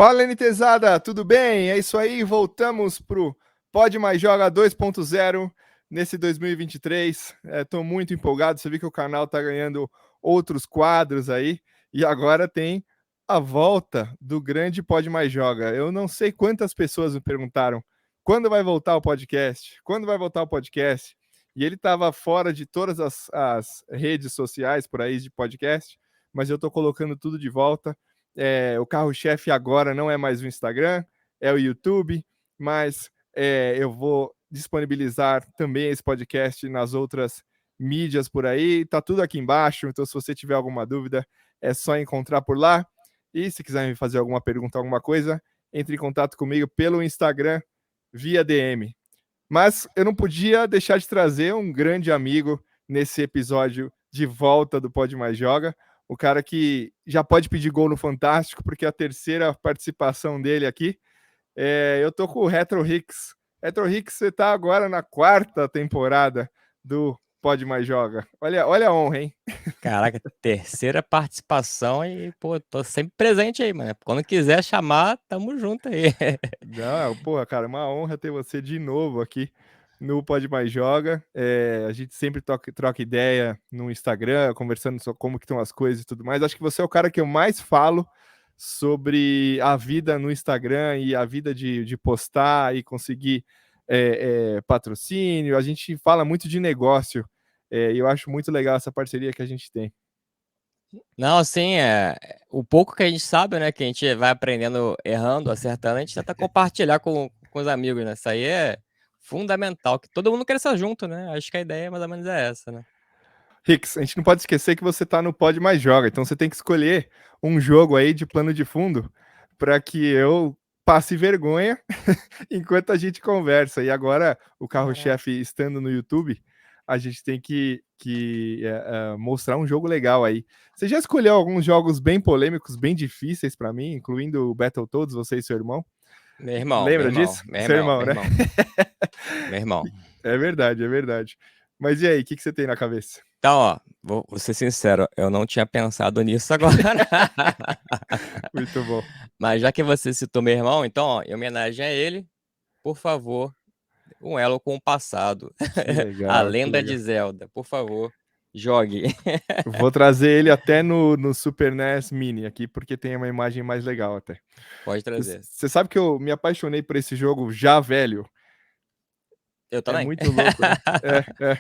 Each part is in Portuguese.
Fala, NTzada, tudo bem? É isso aí, voltamos pro Pode Mais Joga 2.0 nesse 2023. Tô muito empolgado, você viu que o canal tá ganhando outros quadros aí, e agora tem a volta do grande Pode Mais Joga. Eu não sei quantas pessoas me perguntaram, quando vai voltar o podcast? Quando vai voltar o podcast? E ele estava fora de todas as redes sociais por aí de podcast, mas eu tô colocando tudo de volta. O carro-chefe agora não é mais o Instagram, é o YouTube, mas eu vou disponibilizar também esse podcast nas outras mídias por aí. Tá tudo aqui embaixo, então se você tiver alguma dúvida, é só encontrar por lá. E se quiser me fazer alguma pergunta, alguma coisa, entre em contato comigo pelo Instagram via DM. Mas eu não podia deixar de trazer um grande amigo nesse episódio de volta do Pode Mais Joga, o cara que já pode pedir gol no Fantástico, porque é a terceira participação dele aqui. Eu tô com o Retro Hicks. Retro Hicks, você tá agora na quarta temporada do Pode Mais Joga. Olha a honra, hein? Caraca, terceira participação e, pô, tô sempre presente aí, mano. Quando quiser chamar, tamo junto aí. Não, porra, cara, uma honra ter você de novo aqui no Pode Mais Joga. A gente sempre troca ideia no Instagram, conversando sobre como que estão as coisas e tudo mais. Acho que você é o cara que eu mais falo sobre a vida no Instagram e a vida de postar e conseguir patrocínio. A gente fala muito de negócio e eu acho muito legal essa parceria que a gente tem. Não, assim, o pouco que a gente sabe, né, que a gente vai aprendendo, errando, acertando, a gente tenta compartilhar com os amigos, né? Isso aí é fundamental, que todo mundo cresça junto, né? Acho que a ideia mais ou menos é essa, né? Ricks, a gente não pode esquecer que você está no Pode Mais Joga, então você tem que escolher um jogo aí de plano de fundo para que eu passe vergonha enquanto a gente conversa. E agora, o carro-chefe estando no YouTube, a gente tem que mostrar um jogo legal aí. Você já escolheu alguns jogos bem polêmicos, bem difíceis para mim, incluindo o Battletoads, você e seu irmão? Meu irmão, meu Lembra irmão, disso? meu Seu irmão, irmão, meu né? irmão, meu irmão. É verdade, é verdade. Mas e aí, o que você tem na cabeça? Então, ó, vou ser sincero, eu não tinha pensado nisso agora. Muito bom. Mas já que você citou meu irmão, então, ó, em homenagem a ele, por favor, um elo com o passado. Que A legal, que lenda legal. de Zelda, por favor, jogue. Vou trazer ele até no Super NES Mini aqui, porque tem uma imagem mais legal até. Pode trazer. Você sabe que eu me apaixonei por esse jogo já velho? Eu É também. muito louco, né? É.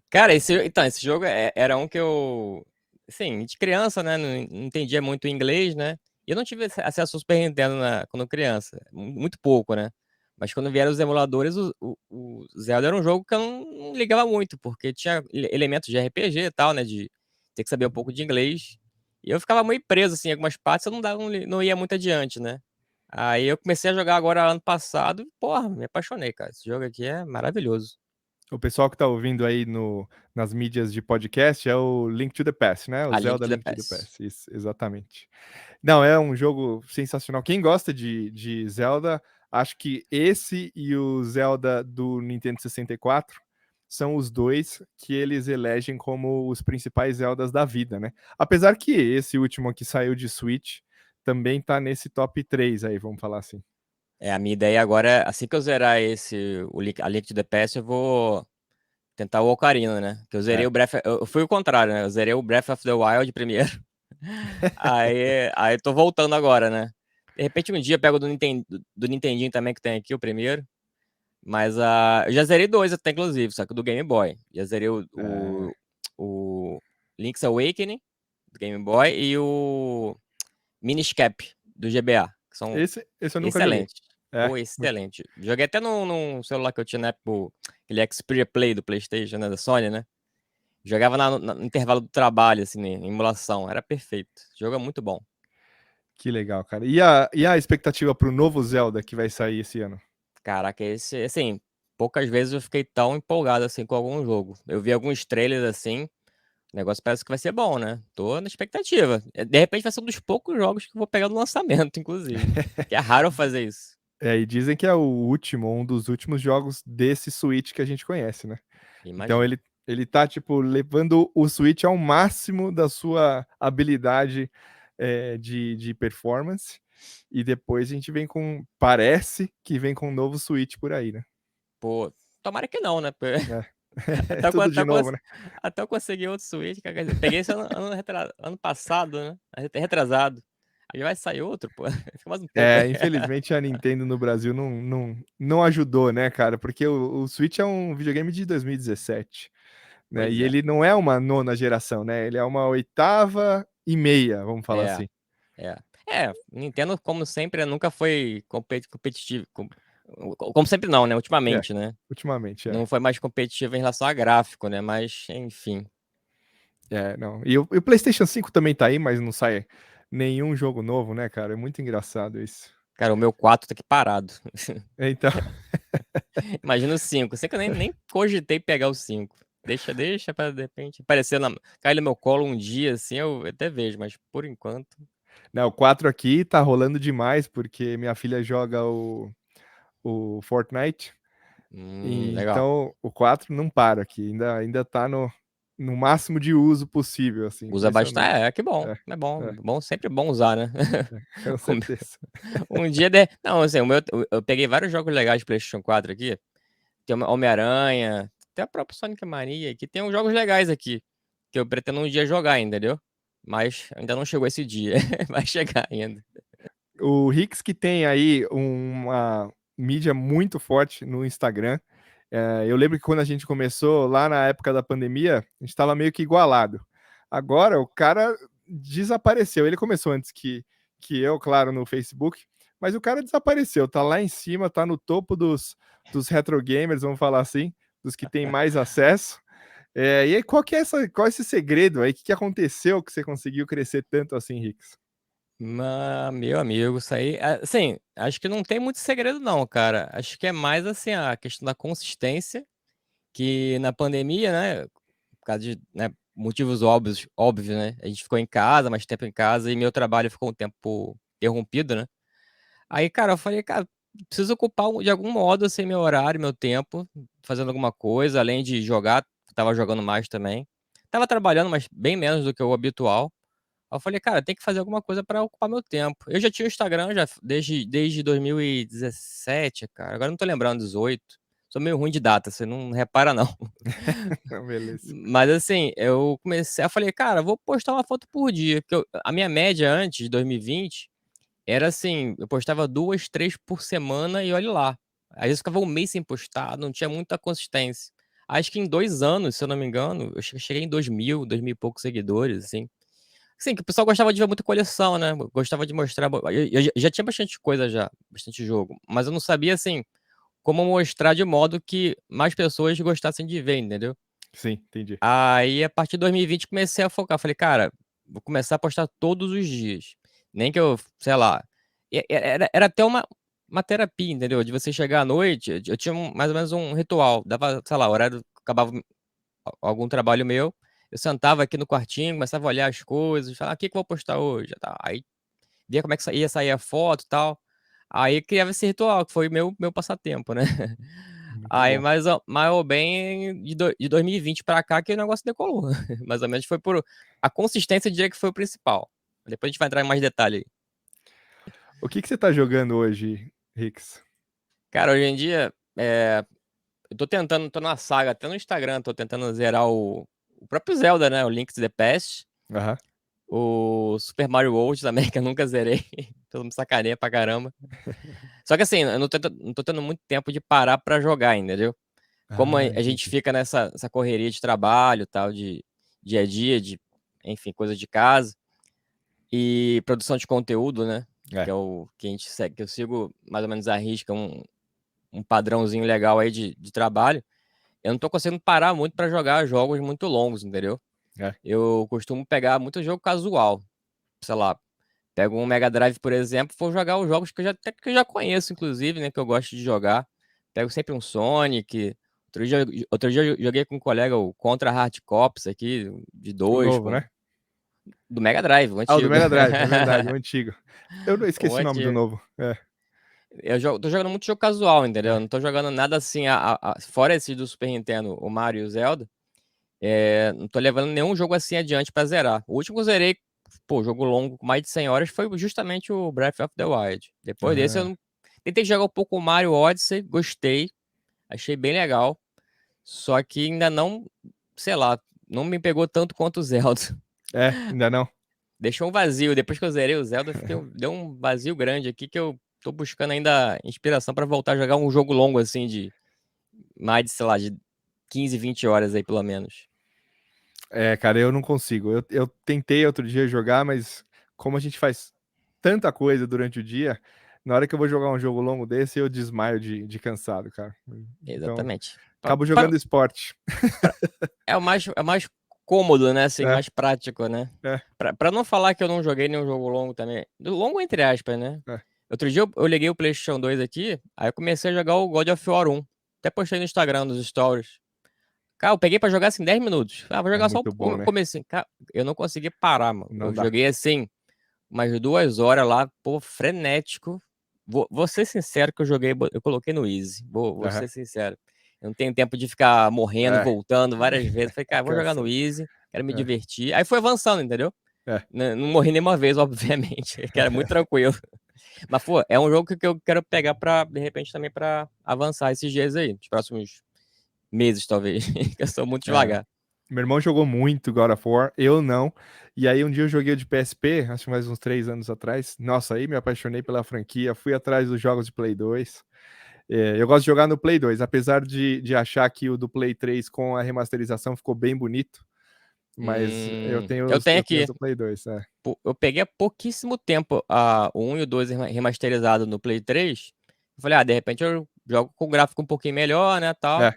Cara, esse jogo era um que eu, assim, de criança, né, não entendia muito inglês, né? E eu não tive acesso ao Super Nintendo quando criança, muito pouco, né? Mas quando vieram os emuladores, o Zelda era um jogo que eu não ligava muito, porque tinha elementos de RPG e tal, né? De ter que saber um pouco de inglês. E eu ficava muito preso, assim, em algumas partes, eu não ia muito adiante, né? Aí eu comecei a jogar agora ano passado, e, porra, me apaixonei, cara. Esse jogo aqui é maravilhoso. O pessoal que tá ouvindo aí nas mídias de podcast é o Link to the Past, né? O A Link Zelda to the Link to the Past. Past. Isso, exatamente. Não, é um jogo sensacional. Quem gosta de Zelda, acho que esse e o Zelda do Nintendo 64 são os dois que eles elegem como os principais Zeldas da vida, né? Apesar que esse último que saiu de Switch também tá nesse top 3 aí, vamos falar assim. A minha ideia agora é, assim que eu zerar a Link to the Past, eu vou tentar o Ocarina, né? Que eu zerei É. o eu fui o contrário, né? Eu zerei o Breath of the Wild primeiro. Aí tô voltando agora, né? De repente um dia eu pego do Nintendinho também, que tem aqui, o primeiro. Mas eu já zerei dois até, inclusive, só que o do Game Boy. Já zerei É. o Link's Awakening, do Game Boy, e o Minish Cap, do GBA, que são Esse eu nunca joguei. excelentes. É, Pô, muito. excelente. Joguei até num celular que eu tinha na época, aquele Xperia Play do PlayStation, né, da Sony, né? Jogava no intervalo do trabalho, assim, em emulação. Era perfeito. O jogo é muito bom. Que legal, cara. E a expectativa pro novo Zelda que vai sair esse ano? Caraca, esse, assim, poucas vezes eu fiquei tão empolgado, assim, com algum jogo. Eu vi alguns trailers, assim, o negócio parece que vai ser bom, né? Tô na expectativa. De repente vai ser um dos poucos jogos que eu vou pegar no lançamento, inclusive. Que é raro eu fazer isso. E dizem que é o último, um dos últimos jogos desse Switch que a gente conhece, né? Então Imagino. ele tá, tipo, levando o Switch ao máximo da sua habilidade de performance. E depois a gente vem com. Parece que vem com um novo Switch por aí, né? Pô, tomara que não, né? É, é Até, eu co- tudo até, de eu novo, cons- né? até eu conseguir outro Switch, cara. Quer dizer, peguei esse ano passado, né? Retrasado. Aí vai sair outro, pô. Fica mais um tempo aí. É, infelizmente a Nintendo no Brasil não ajudou, né, cara? Porque o Switch é um videogame de 2017, né? Pois E é. ele não é uma nona geração, né? Ele é uma oitava e meia, vamos falar É, assim. é. Nintendo, como sempre, nunca foi competitivo. Como sempre não, né? É, Ultimamente, né? ultimamente, é. Não foi mais competitivo em relação a gráfico, né? Mas, enfim. É, não. E o PlayStation 5 também tá aí, mas não sai nenhum jogo novo, né, cara? É muito engraçado isso. Cara, o meu 4 tá aqui parado. Então, Imagina o 5. Sei que eu nem cogitei pegar o 5. Deixa pra de repente aparecer cair no meu colo um dia, assim, eu até vejo, mas por enquanto. né, o 4 aqui tá rolando demais, porque minha filha joga o Fortnite. E Legal. então o 4 não para aqui, ainda tá no máximo de uso possível, assim, Usa bastante. impressionante. Que bom. É, É bom. é, Bom, sempre bom usar, né? com O meu- certeza. Um dia. Não, assim, eu peguei vários jogos legais de PlayStation 4 aqui. Tem Homem-Aranha, até a própria Sonic Mania, que tem uns jogos legais aqui. Que eu pretendo um dia jogar, entendeu? Mas ainda não chegou esse dia. Vai chegar ainda. O Rix que tem aí uma mídia muito forte no Instagram. Eu lembro que quando a gente começou, lá na época da pandemia, a gente estava meio que igualado. Agora o cara desapareceu. Ele começou antes que eu, claro, no Facebook, mas o cara desapareceu. Tá lá em cima, tá no topo dos retro gamers, vamos falar assim, dos que tem mais acesso. E aí, qual é esse segredo aí? O que aconteceu que você conseguiu crescer tanto assim, Rix? Meu amigo, isso aí, assim, acho que não tem muito segredo não, cara. Acho que é mais assim a questão da consistência, que na pandemia, né, por causa de, né, motivos óbvios, né? A gente ficou em casa, mais tempo em casa e meu trabalho ficou um tempo interrompido, né? Aí, cara, eu falei, cara, preciso ocupar de algum modo assim meu horário, meu tempo, fazendo alguma coisa, além de jogar, tava jogando mais também. Tava trabalhando, mas bem menos do que o habitual. Aí eu falei, cara, tem que fazer alguma coisa pra ocupar meu tempo. Eu já tinha o Instagram já desde 2017, cara. Agora eu não tô lembrando, 18. Sou meio ruim de data, você não repara não. Beleza. Mas assim, eu comecei, eu falei, cara, vou postar uma foto por dia, porque a minha média antes de 2020 era assim, eu postava 2, 3 por semana e olhe lá. Às vezes eu ficava um mês sem postar, não tinha muita consistência. Acho que em 2 anos, se eu não me engano, eu cheguei em 2.000 e poucos seguidores, assim. Sim, que o pessoal gostava de ver muita coleção, né, gostava de mostrar eu já tinha bastante coisa já, bastante jogo, mas eu não sabia, assim, como mostrar de modo que mais pessoas gostassem de ver, entendeu. Sim, entendi. Aí, a partir de 2020, comecei a focar, falei: "Cara, vou começar a postar todos os dias", nem que eu, sei lá, era até uma terapia, entendeu, de você chegar à noite, eu tinha mais ou menos um ritual, dava, sei lá, horário acabava algum trabalho meu, eu sentava aqui no quartinho, começava a olhar as coisas, falar: "O que que eu vou postar hoje?", tal. Aí via como é que ia sair a foto, e tal. Aí criava esse ritual, que foi meu passatempo, né. Muito Aí bom. mais ou bem de 2020 pra cá que o negócio decolou. Mais ou menos foi por a consistência eu diria que foi o principal. Depois a gente vai entrar em mais detalhe aí. O que você tá jogando hoje, Rix? Cara, hoje em dia, eu tô numa saga, até no Instagram, tô tentando zerar o próprio Zelda, né, o Link to the Past. Aham. O Super Mario World também, que eu nunca zerei. Todo mundo sacaneia pra caramba. Só que assim, eu não tô tendo muito tempo de parar pra jogar, entendeu? Como a gente Entendi. fica nessa correria de trabalho, tal, de dia a dia, de, enfim, coisa de casa e produção de conteúdo, né? Que É. é o que a gente segue, que eu sigo mais ou menos à risca um padrãozinho legal aí de trabalho. Eu não tô conseguindo parar muito pra jogar jogos muito longos, entendeu? É. Eu costumo pegar muito jogo casual, sei lá, pego um Mega Drive, por exemplo, vou jogar os jogos que até que eu já conheço, inclusive, né, que eu gosto de jogar. Pego sempre um Sonic. Outro dia eu joguei com um colega o Contra Hard Corps aqui, de O 2 novo, com né? do Mega Drive, o Ah, o do antigo. Mega Drive, é verdade, o antigo. Eu não O esqueci o nome do antigo. novo. É, Tô jogando muito jogo casual, entendeu? Eu é. não tô jogando nada assim, fora esse do Super Nintendo, o Mario e o Zelda, não tô levando nenhum jogo assim adiante pra zerar. O último que eu zerei pô, jogo longo com mais de 100 horas foi justamente o Breath of the Wild. Depois desse eu Ah, não... Tentei jogar um pouco o Mario Odyssey, gostei, achei bem legal. Só que ainda não, sei lá, não me pegou tanto quanto o Zelda. ainda não. Deixou um vazio. Depois que eu zerei o Zelda, deu um vazio grande aqui que eu tô buscando ainda inspiração pra voltar a jogar um jogo longo assim de mais de, sei lá, de 15, 20 horas aí pelo menos. Cara, eu não consigo. Eu tentei outro dia jogar, mas como a gente faz tanta coisa durante o dia, na hora que eu vou jogar um jogo longo desse, eu desmaio de cansado, cara. Então, Exatamente. acabo jogando esporte. É o mais cômodo, né? Assim, É, mais prático, né? é, Pra não falar que eu não joguei nenhum jogo longo também. Longo entre aspas, né? é. Outro dia eu liguei o PlayStation 2 aqui, aí eu comecei a jogar o God of War 1. Até postei no Instagram, nos stories. Cara, eu peguei pra jogar assim 10 minutos. Ah, vou É jogar só muito bom, o né? comecinho. Cara, eu não consegui parar, mano. Não Eu dá. joguei assim, umas 2 horas lá, pô, frenético. Vou ser sincero que eu joguei, eu coloquei no Easy. Vou Aham. ser sincero. Eu não tenho tempo de ficar morrendo, É, voltando várias vezes. Falei, cara, vou jogar cansa. no Easy, quero me É, divertir. Aí foi avançando, entendeu? é. Não morri nenhuma vez, obviamente, que era muito tranquilo. Mas, pô, é um jogo que eu quero pegar pra, de repente, também pra avançar esses dias aí, nos próximos meses, talvez. Que eu sou muito É. devagar. Meu irmão jogou muito God of War, eu não. E aí um dia eu joguei o de PSP, acho que mais uns 3 anos atrás. Nossa, aí me apaixonei pela franquia, fui atrás dos jogos de Play 2. Eu gosto de jogar no Play 2, apesar de achar que o do Play 3 com a remasterização ficou bem bonito, mas eu tenho Eu os, tenho eu tenho os aqui. do Play 2, é. Eu peguei há pouquíssimo tempo o 1 e o 2 remasterizado no Play 3. Eu falei, de repente eu jogo com o gráfico um pouquinho melhor, né, tal. É,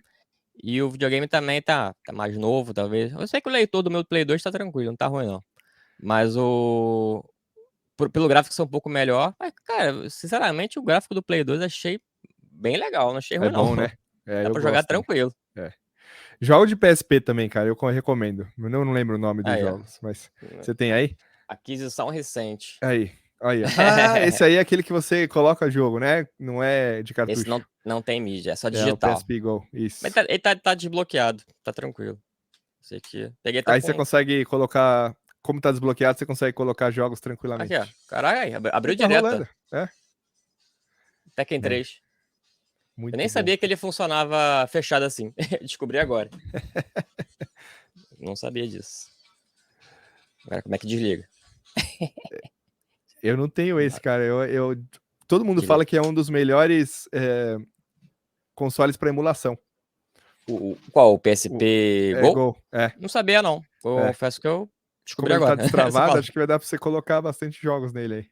E o videogame também tá mais novo, talvez. Eu sei que o leitor do meu Play 2 tá tranquilo, não tá ruim, não. Mas pelo gráfico ser um pouco melhor. Mas, cara, sinceramente, o gráfico do Play 2 achei bem legal, não achei é ruim, não. bom, né? Dá Eu pra jogar gosto também. tranquilo. É. Jogo de PSP também, cara, eu recomendo. Eu não lembro o nome dos Aí, ó. jogos, mas você tem aí? Aquisição recente. Aí, ó. Ah, esse aí é aquele que você coloca jogo, né? Não é de Esse cartucho. não tem mídia, é só É o digital. PSP Go, Mas isso. ele tá desbloqueado, tá tranquilo. Esse aqui. Peguei até Aí você com. consegue colocar, como tá desbloqueado, você consegue colocar jogos Aqui, ó. tranquilamente. Caralho, aí, E abriu tá direto, ó. rolando, é? Tekken É, 3. Eu nem muito bom. sabia que ele funcionava fechado assim. Descobri agora. Não sabia disso. Agora, como é que desliga? Eu não tenho esse, cara. Todo mundo Desliga. fala que é um dos melhores consoles para emulação. Qual? O O, PSP Go? Go, Não sabia, não. Eu é. confesso que eu Como descobri ele tá agora. Você destravado, fala. acho que vai dar pra você colocar bastante jogos nele aí.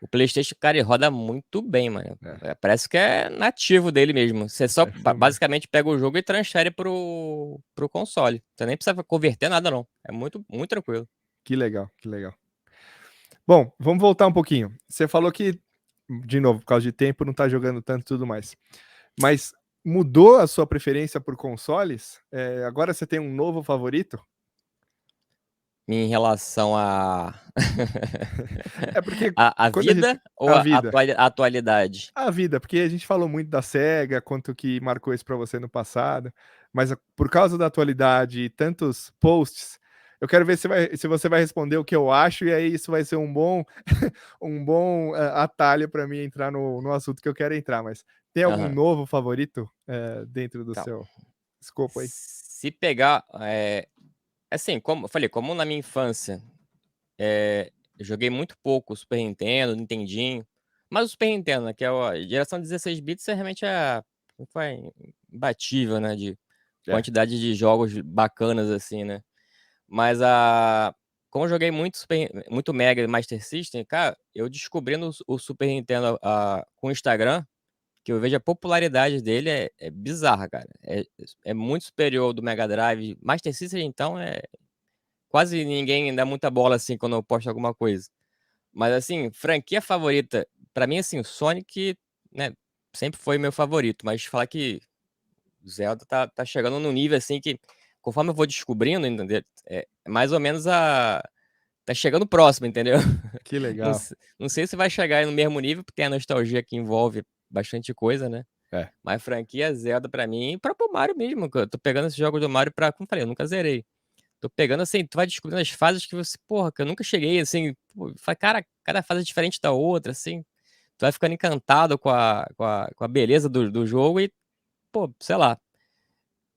O PlayStation, cara, ele roda muito bem, mano. É, Parece que é nativo dele mesmo. Você só firmeza. basicamente pega o jogo e transfere pro console. Você nem precisa converter nada, não. É muito, muito tranquilo. Que legal, que legal. Bom, vamos voltar um pouquinho. Você falou que, de novo, por causa de tempo, não tá jogando tanto e tudo mais. Mas mudou a sua preferência por consoles? Agora você tem um novo favorito? Em relação a É porque a quando a gente. vida ou A a vida. atualidade? A vida, porque a gente falou muito da SEGA, quanto que marcou isso pra você no passado, mas por causa da atualidade e tantos posts, eu quero ver se você vai responder o que eu acho, e aí isso vai ser um bom, um bom atalho para mim entrar no assunto que eu quero entrar. Mas tem algum Aham. novo favorito dentro do Então, seu escopo aí? se pegar, assim, como eu falei, como na minha infância, eu joguei muito pouco Super Nintendo, Nintendinho, mas o Super Nintendo, né, que é a geração 16 bits, realmente foi imbatível, né, de É, quantidade de jogos bacanas assim, né? Mas como eu joguei muito Mega e Master System, cara, eu descobri o Super Nintendo com o Instagram, que eu vejo a popularidade dele é bizarra, cara. É muito superior ao do Mega Drive. Master System, então, quase ninguém dá muita bola assim quando eu posto alguma coisa. Mas assim, franquia favorita, pra mim, assim, o Sonic, né, sempre foi meu favorito. Mas falar que o Zelda tá chegando num nível assim que, conforme eu vou descobrindo, entendeu? É mais ou menos tá chegando próximo, entendeu? que Não, legal. não sei se vai chegar no mesmo nível, porque tem a nostalgia que envolve bastante coisa, né? É, Mas franquia Zelda pra mim, e próprio Mario mesmo, que eu tô pegando esses jogos do Mario pra, como eu falei, eu nunca zerei. tô pegando assim, tu vai descobrindo as fases que você, porra, que eu nunca cheguei, assim, pô, fala, cara, cada fase é diferente da outra, assim. Tu vai ficando encantado com a beleza do jogo e, pô, sei lá.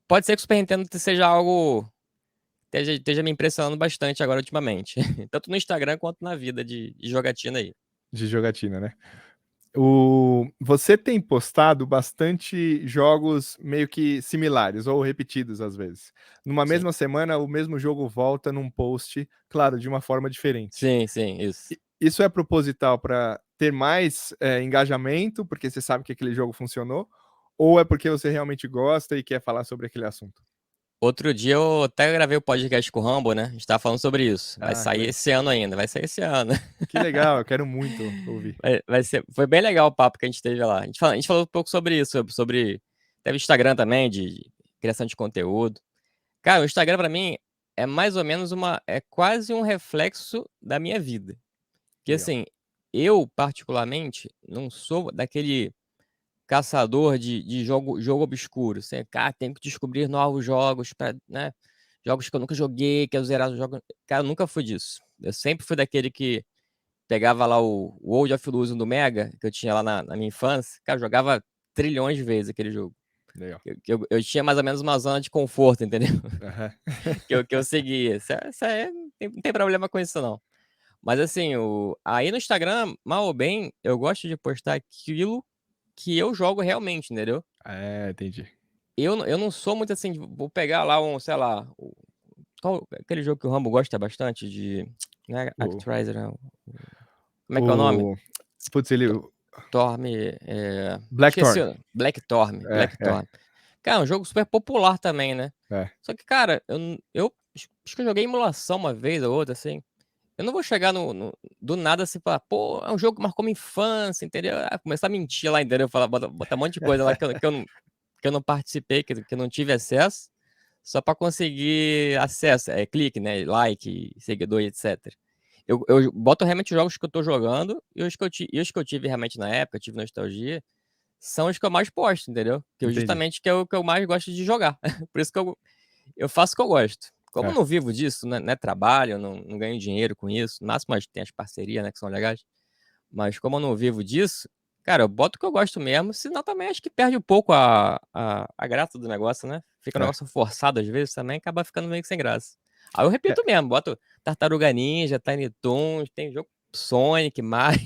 Pode ser que o Super Nintendo seja algo esteja me impressionando bastante agora ultimamente. Tanto no Instagram quanto na vida de jogatina aí. De jogatina, né? Você tem postado bastante jogos meio que similares ou repetidos às vezes. Numa Sim. mesma semana, o mesmo jogo volta num post, claro, de uma forma diferente. Sim, sim, isso. Isso é proposital para ter mais engajamento, porque você sabe que aquele jogo funcionou, ou é porque você realmente gosta e quer falar sobre aquele assunto? Outro dia eu até gravei o podcast com o Rambo, né? A gente tava falando sobre isso. Vai Ah, que sair legal. esse ano ainda, vai sair esse ano. Que legal, eu quero muito ouvir. Foi bem legal o papo que a gente teve lá. A gente falou um pouco sobre isso, sobre teve Instagram também, de criação de conteúdo. Cara, o Instagram pra mim é mais ou menos é quase um reflexo da minha vida. Que Legal. assim, eu particularmente não sou daquele caçador de jogo obscuro. Assim, cara, tenho que descobrir novos jogos para, né? Jogos que eu nunca joguei, quero zerar os jogos. Cara, eu nunca fui disso. Eu sempre fui daquele que pegava lá o World of Illusion do Mega, que eu tinha lá na minha infância. Cara, eu jogava trilhões de vezes aquele jogo. Legal. Eu tinha mais ou menos uma zona de conforto, entendeu? Aham. Que eu seguia. Isso aí não tem problema com isso, não. Mas assim, aí no Instagram, mal ou bem, eu gosto de postar aquilo que eu jogo realmente, entendeu? É, entendi. Eu não sou muito assim, vou pegar lá sei lá, qual aquele jogo que o Rambo gosta bastante de, não é O, Actraiser, não, como é que é o nome? o, putz, ele. To Torme, esqueci Blackthorn. o Blackthorn. Cara, é um jogo super popular também, né. É. Só que, cara, acho que eu joguei emulação uma vez ou outra, assim, eu não vou chegar do nada assim e falar: "Pô, é um jogo que marcou minha infância", entendeu? Começar a mentir lá, entendeu? Falar, botar um monte de coisa lá que eu não participei, que eu não tive acesso, só para conseguir acesso, clique, né, like, seguidor e etcétera. Eu boto realmente os jogos que eu tô jogando e os que eu tive realmente na época, tive nostalgia, são os que eu mais posto, entendeu? Que eu Entendi. justamente que é o que eu mais gosto de jogar. Por isso que eu faço o que eu gosto. Como eu É. não vivo disso, né, não é trabalho, eu não ganho dinheiro com isso, no máximo tem as parcerias, né, que são legais. Mas como eu não vivo disso, cara, eu boto o que eu gosto mesmo, senão também acho que perde um pouco a graça do negócio, né. Fica um É. negócio forçado às vezes também, acaba ficando meio que sem graça. Aí eu É. repito mesmo, boto Tartaruga Ninja, Tiny Toons, tem jogo Sonic, Mario,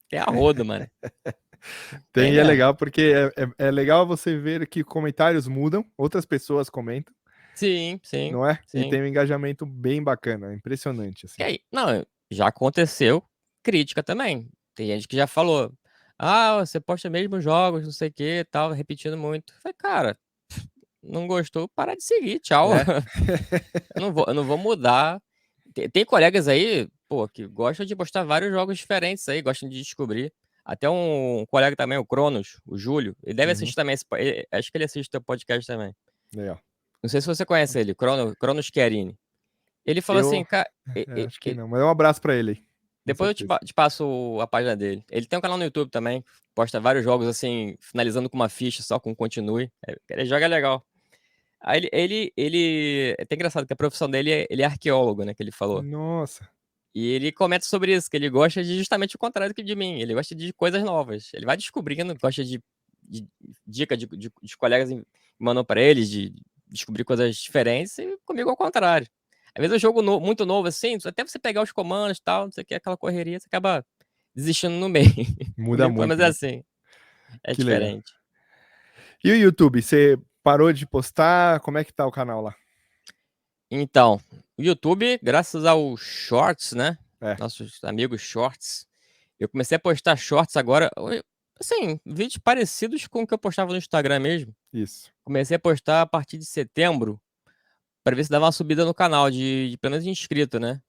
tem a rodo, mano. Tem Tem, e é mesmo. legal porque é legal você ver que comentários mudam, outras pessoas comentam, Sim, sim, não é? E sim. tem um engajamento bem bacana, impressionante, E assim. aí não, já aconteceu crítica também. Tem gente que já falou: "Ah, você posta mesmo jogos, não sei o quê, tal", repetindo muito. Falei: "Cara, não gostou, para de seguir, tchau. É. Eu não vou mudar". Tem colegas aí, pô, que gostam de postar vários jogos diferentes aí, gostam de descobrir. Até um colega também, o Cronos, o Júlio, ele deve Uhum. assistir também acho que ele assiste teu podcast também. Legal. Não sei se você conhece ele, Cronos Chiarini. Ele falou Eu assim, ca acho que não, mas é um abraço pra ele aí, com depois eu te certeza. pa te passo a página dele. Ele tem um canal no YouTube também, posta vários jogos, assim, finalizando com uma ficha só com continue, ele joga legal. Aí ele é até engraçado que a profissão dele ele é arqueólogo, né, que ele falou. Nossa. E ele comenta sobre isso, que ele gosta de justamente o contrário que de mim, ele gosta de coisas novas. Ele vai descobrindo, gosta de dica de colegas mandam pra ele, de descobrir coisas diferentes, e comigo ao contrário. Às vezes é um jogo muito novo, assim, até você pegar os comandos e tal, não sei o que, aquela correria, você acaba desistindo no meio. Muda Comigo pelo menos muito, é né. assim, é Que legal. diferente. E o YouTube, você parou de postar? Como é que tá o canal lá? Então, o YouTube, graças aos shorts, né, É, nossos amigos shorts, eu comecei a postar shorts agora, assim, vídeos parecidos com o que eu postava no Instagram mesmo. isso. Comecei a postar a partir de setembro, pra ver se dava uma subida no canal de pelo menos de inscrito, né.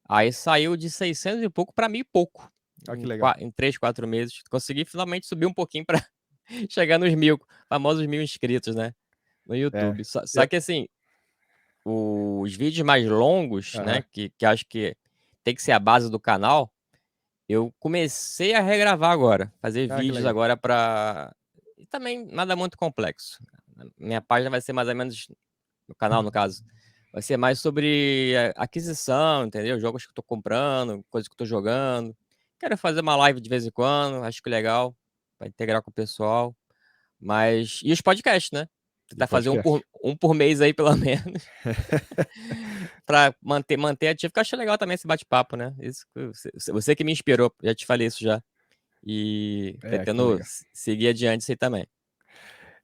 Aí saiu de 600 e pouco pra 1000 e pouco, Olha que em legal. 4 em 3, 4 meses. Consegui finalmente subir um pouquinho pra chegar nos 1000, famosos 1000 inscritos, né, no É, YouTube. Só eu que assim, os vídeos mais longos, né, aham. que acho que tem que ser a base do canal, eu comecei a regravar agora, fazer Ah, que vídeos legal. agora pra e também nada muito complexo. Minha página vai ser mais ou menos, o canal no caso, Vai ser mais sobre aquisição, entendeu? Jogos que eu tô comprando, coisas que eu tô jogando. Quero fazer uma live de vez em quando, acho que legal, pra integrar com o pessoal. Mas. E os podcasts, né? E Tentar fazer podcast. um por mês aí, pelo menos, pra manter ativo, porque eu acho legal também esse bate-papo, né? Isso, você que me inspirou, já te falei isso já. E É, que pretendo legal. seguir adiante isso aí também.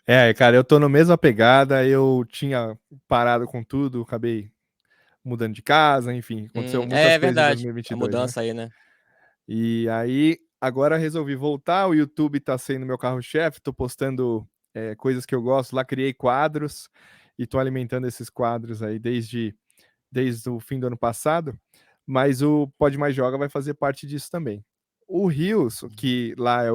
É, cara, eu tô na mesma pegada, eu tinha parado com tudo, acabei mudando de casa, enfim, aconteceu muitas É coisas em verdade. A 2022, né? mudança aí, né? E aí, agora resolvi voltar, o YouTube tá sendo meu carro-chefe, tô postando coisas que eu gosto lá, criei quadros e tô alimentando esses quadros aí desde o fim do ano passado, mas o Pode Mais Joga vai fazer parte disso também. O Reels, que lá é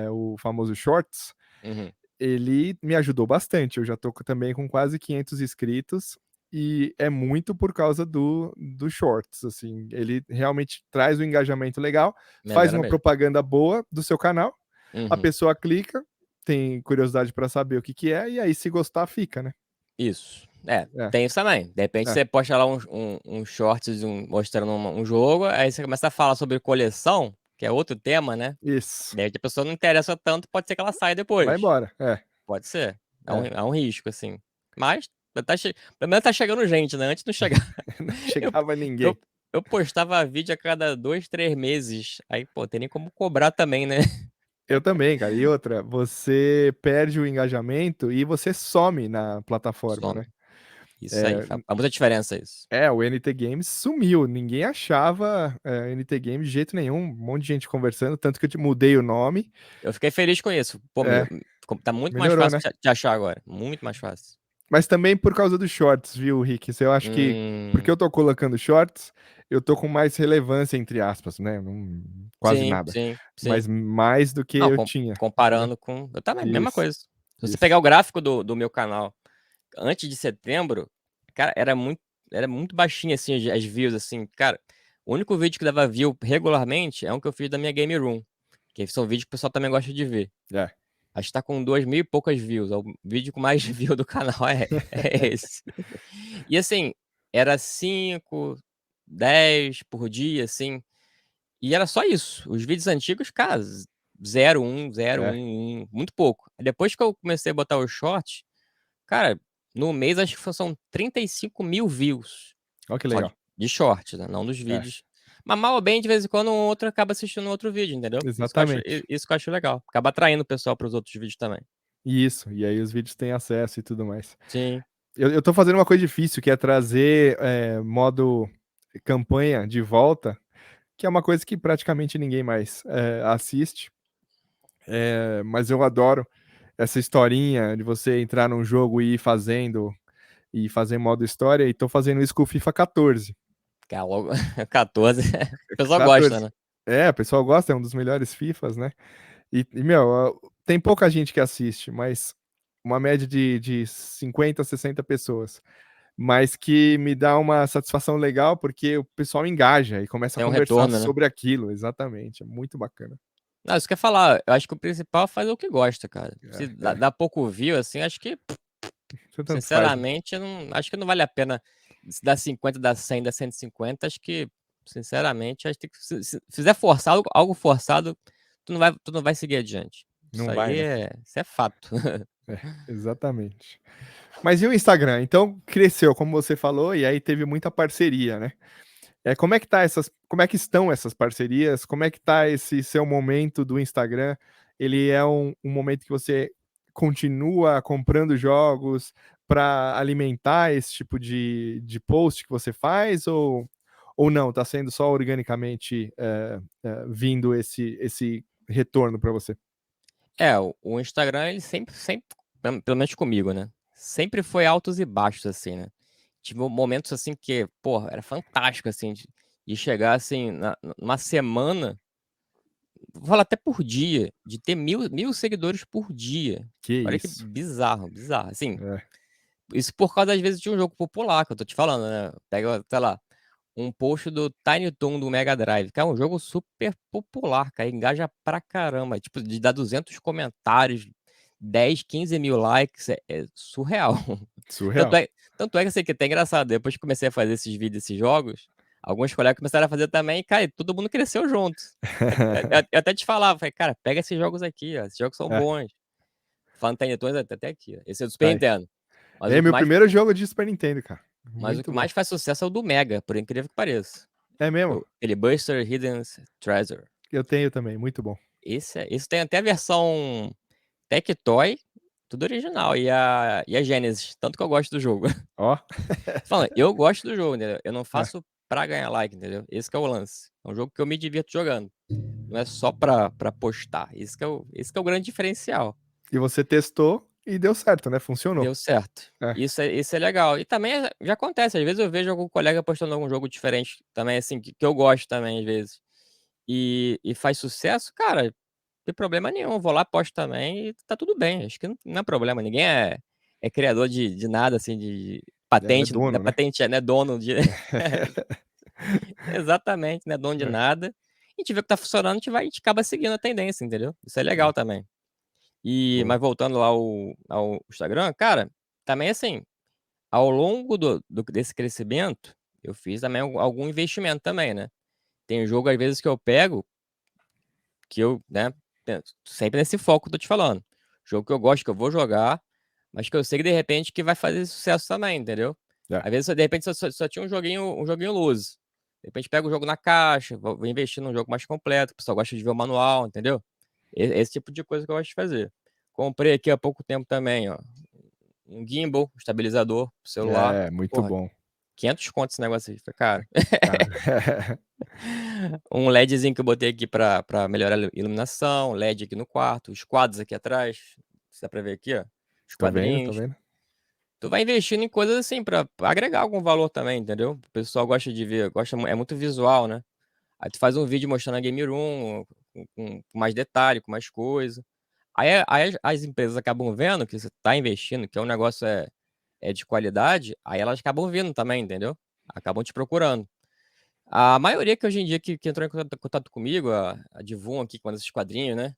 o famoso Shorts, Uhum. ele me ajudou bastante. Eu já tô também com quase 500 inscritos e é muito por causa do Shorts, assim. Ele realmente traz um engajamento legal, faz Melhora uma mesmo. propaganda boa do seu canal, a Uhum. pessoa clica, tem curiosidade para saber o que que é e aí se gostar fica, né? Isso. É, É, tem isso também. De repente é, você posta lá uns shorts mostrando um jogo, aí você começa a falar sobre coleção, que é outro tema, né? isso. Daí a pessoa não interessa tanto, pode ser que ela saia Vai depois. embora. Pode ser. É. É um risco, assim. Mas pelo menos tá chegando gente, né? Antes não chegava. Não Eu, chegava eu, ninguém. eu postava vídeo a cada 2, 3 meses. Aí, pô, tem nem como cobrar também, né? Eu também, cara. E outra, você perde o engajamento e você some na plataforma, né? Some. Isso aí. É, Faz muita diferença isso. o NT Games sumiu. Ninguém achava NT Games de jeito nenhum. Um monte de gente conversando, tanto que eu te mudei o nome. Eu fiquei feliz com isso. Pô, É, tá muito mais melhorou, fácil né? de achar agora. Muito mais fácil. Mas também por causa dos shorts, viu, Rick? Isso eu acho que, porque Hum, eu tô colocando shorts, eu tô com mais relevância, entre aspas, né? Quase sim, nada. sim, sim. Mas mais do que Não, eu tinha, entendeu? comparando com. Eu também, mesma Isso, coisa. Se você pegar isso. o gráfico do meu canal antes de setembro, cara, era muito baixinho, assim, as views, assim. Cara, o único vídeo que dava view regularmente é um que eu fiz da minha Game Room. Que são vídeos que o pessoal também gosta de ver. É. Acho que tá com 2.000 e poucas views. É o vídeo com mais view do canal é esse. E assim, era 5, 10 por dia, assim. E era só isso. Os vídeos antigos, cara, 0, 1, 0, É. 1, 1, muito pouco. Depois que eu comecei a botar os shorts, cara, no mês acho que são 35 mil views. Olha que Só legal. de shorts, né? Não dos É, vídeos. Mas mal ou bem, de vez em quando, um outro acaba assistindo outro vídeo, entendeu? exatamente. Isso que eu acho legal. Acaba atraindo o pessoal para os outros vídeos também. Isso. E aí os vídeos têm acesso e tudo mais. Sim. Eu tô fazendo uma coisa difícil, que é trazer modo campanha de volta, que é uma coisa que praticamente ninguém mais assiste. Mas eu adoro essa historinha de você entrar num jogo e ir fazendo e fazer modo história, e tô fazendo isso com o FIFA 14. Que é logo 14. O pessoal gosta, 14. né? O pessoal gosta, é um dos melhores FIFAs, né? Meu, tem pouca gente que assiste, mas uma média de 50, 60 pessoas. Mas que me dá uma satisfação legal, porque o pessoal engaja e começa a Tem um conversar retorno, né? sobre aquilo, exatamente. É muito bacana. Não, isso que eu ia falar. Eu acho que o principal é fazer o que gosta, cara. Se É, dá pouco view, assim, acho que, tanto faz, né? sinceramente, eu não, acho que não vale a pena. Se dá 50, dá 100, dá 150, acho que, sinceramente, acho que se fizer forçado, algo forçado, tu não vai seguir adiante. Não vai, né? Isso é fato. Exatamente. Mas e o Instagram? Então cresceu, como você falou, e aí teve muita parceria, né? Como é que estão essas parcerias? Como é que tá esse seu momento do Instagram? Ele é um momento que você continua comprando jogos para alimentar esse tipo de post que você faz, ou não? Tá sendo só organicamente vindo esse retorno para você? O Instagram, ele sempre, pelo menos comigo, né? Sempre foi altos e baixos, assim, né? Tive momentos assim que, pô, era fantástico, assim, de chegar assim, numa semana, vou falar até por dia, de ter mil seguidores por dia. Que Olha que isso. bizarro, bizarro. Assim, É, isso por causa, às vezes, de um jogo popular, que eu tô te falando, né? Pega, sei lá, um post do Tiny Toon do Mega Drive, que é um jogo super popular, cara, engaja pra caramba. Tipo, de dar 200 comentários, 10, 15 mil likes, é surreal. Tanto surreal. é, Tanto é que assim, que é até engraçado, depois que comecei a fazer esses vídeos, esses jogos, alguns colegas começaram a fazer também, e, cara, e todo mundo cresceu junto. Eu até te falava, falei, cara, pega esses jogos aqui, ó, esses jogos são É, bons. Falando Tiny até aqui, ó. Esse é do tá Super aí. Nintendo. Mas É o que meu mais, primeiro jogo de Super Nintendo, cara. mas o que Muito bom. mais faz sucesso é o do Mega, por incrível que pareça. É mesmo? Aquele Buster Hidden Treasure. Eu tenho também, muito bom. Esse tem até a versão Tectoy, tudo original, e a Genesis, tanto que eu gosto do jogo. Ó. Falando, eu gosto do jogo, entendeu? Eu não É, faço pra ganhar like, entendeu? Esse que é o lance. É um jogo que eu me divirto jogando. Não é só pra postar. Esse que é o grande diferencial. e você testou e deu certo, né? Funcionou. Deu certo. É. Isso é legal. E também já acontece, às vezes eu vejo algum colega postando algum jogo diferente também, assim, que eu gosto também, às vezes. E faz sucesso, cara, não tem problema nenhum. Vou lá, posto também e tá tudo bem. Acho que não é problema. Ninguém é criador de nada, assim, de É, não é patente, não é dono, né? patente, não é dono de. Exatamente, não é dono de É, nada. A gente vê que tá funcionando, a gente acaba seguindo a tendência, entendeu? Isso é é. legal também. Boa. Mas voltando lá ao Instagram, cara, também assim, ao longo desse crescimento, eu fiz também algum investimento também, né? Tem jogo, às vezes, que eu pego, que eu, né, sempre nesse foco que eu tô te falando. Jogo que eu gosto, que eu vou jogar, mas que eu sei que de repente que vai fazer sucesso também, entendeu? É. Às vezes, de repente, só tinha um joguinho loose. De repente, pega o jogo na caixa, vou investir num jogo mais completo, o pessoal gosta de ver o manual, entendeu? Esse tipo de coisa que eu gosto de fazer. Comprei aqui há pouco tempo também, ó, um gimbal, estabilizador pro celular. É, muito Porra, bom. 500 conto esse negócio aí. Falei, cara, Cara. um LEDzinho que eu botei aqui pra melhorar a iluminação, LED aqui no quarto, os quadros aqui atrás. Dá pra ver aqui, ó, os Tô vendo, tô quadrinhos. vendo. Tu vai investindo em coisas assim pra agregar algum valor também, entendeu? O pessoal gosta de ver, é muito visual, né? Aí tu faz um vídeo mostrando a game room com mais detalhe, com mais coisa. Aí as empresas acabam vendo que você tá investindo, que é um negócio é de qualidade, aí elas acabam vindo também, entendeu? Acabam te procurando. A maioria que hoje em dia que entrou em contato comigo, a Divum aqui, com esses quadrinhos, né?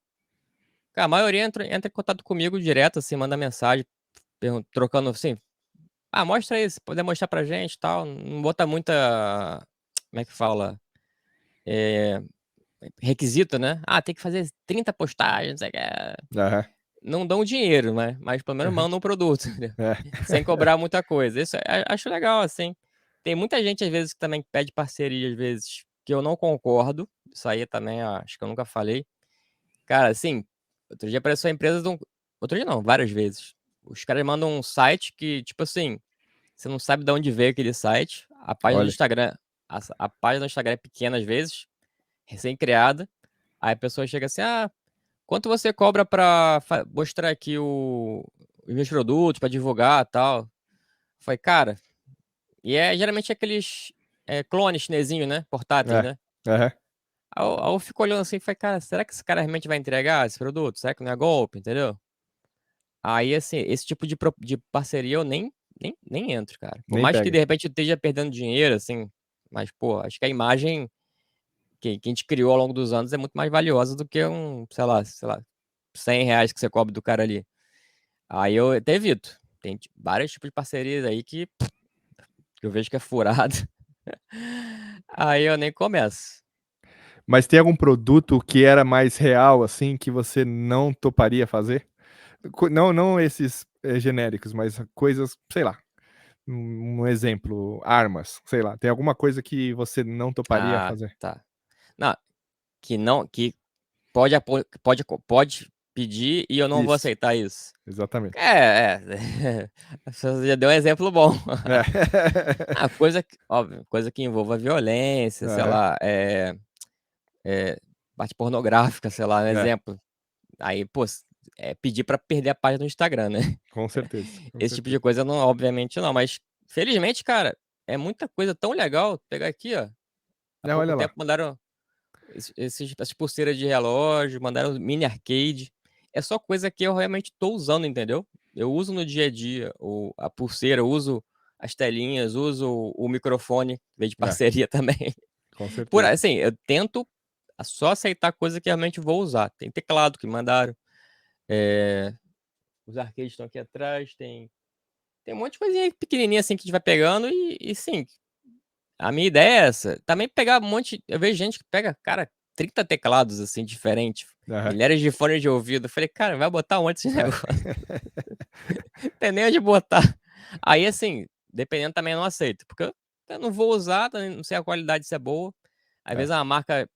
Cara, a maioria entra em contato comigo direto, assim, manda mensagem, trocando assim, mostra aí, se puder mostrar pra gente e tal. Não bota muita. Como é que fala? É, requisito, né? Tem que fazer 30 postagens, não sei o que. Aham. Não dão dinheiro, né? Mas pelo menos mandam um produto, entendeu? É. Sem cobrar muita coisa. Isso acho legal, assim. Tem muita gente, às vezes, que também pede parceria, às vezes, que eu não concordo. Isso aí também, acho que eu nunca falei. Cara, assim, outro dia apareceu a empresa de um. Outro dia não, várias vezes. Os caras mandam um site que, tipo assim, você não sabe de onde veio aquele site. A página do Olha. Instagram. A página do Instagram é pequena às vezes, recém-criada. Aí a pessoa chega assim, quanto você cobra pra mostrar aqui os meus produtos, pra divulgar e tal? Falei, cara, e geralmente aqueles clones chinesinho, né? Portáteis, É. né? Aham. Aí eu fico olhando assim e falei, cara, será que esse cara realmente vai entregar esse produto? Será que não é golpe, entendeu? Aí, assim, esse tipo de parceria eu nem entro, cara. Por Nem mais que pega. de repente eu esteja perdendo dinheiro, assim, mas, pô, acho que a imagem que a gente criou ao longo dos anos é muito mais valiosa do que sei lá, R$ 100 que você cobra do cara ali. Aí eu até evito. Tem vários tipos de parcerias aí que eu vejo que é furado. Aí eu nem começo. Mas tem algum produto que era mais real, assim, que você não toparia fazer? Não, não esses genéricos, mas coisas, sei lá, um exemplo, armas, sei lá. Tem alguma coisa que você não toparia fazer? Tá. Não, que pode pedir e eu não vou Isso, aceitar isso. exatamente. Você já deu um exemplo bom. É. Coisa que envolva violência, sei Aham, lá, parte pornográfica, sei lá, um é, exemplo. Aí, pô, pedir pra perder a página do Instagram, né? com certeza, com Esse tipo de certeza. coisa não, obviamente não, mas felizmente, cara, é muita coisa tão legal. Pegar aqui, ó, há É, pouco olha lá. tempo mandaram essas pulseiras de relógio, mandaram mini arcade. É só coisa que eu realmente tô usando, entendeu? Eu uso no dia a dia a pulseira, eu uso as telinhas, uso o microfone, veio de É, parceria também. com Por certeza. assim, eu tento só aceitar coisa que realmente vou usar. Tem teclado que mandaram, os arcades estão aqui atrás, tem Tem um monte de coisinha pequenininha assim que a gente vai pegando e sim, a minha ideia é essa. Também pegar um monte. Eu vejo gente que pega, cara, 30 teclados assim diferentes, Aham. milhares de fones de ouvido. Eu falei, cara, vai botar onde esse É. negócio? Não tem nem onde botar. Aí, assim, dependendo também eu não aceito, porque eu não vou usar, não sei a qualidade se é boa. Às É. vezes é uma marca,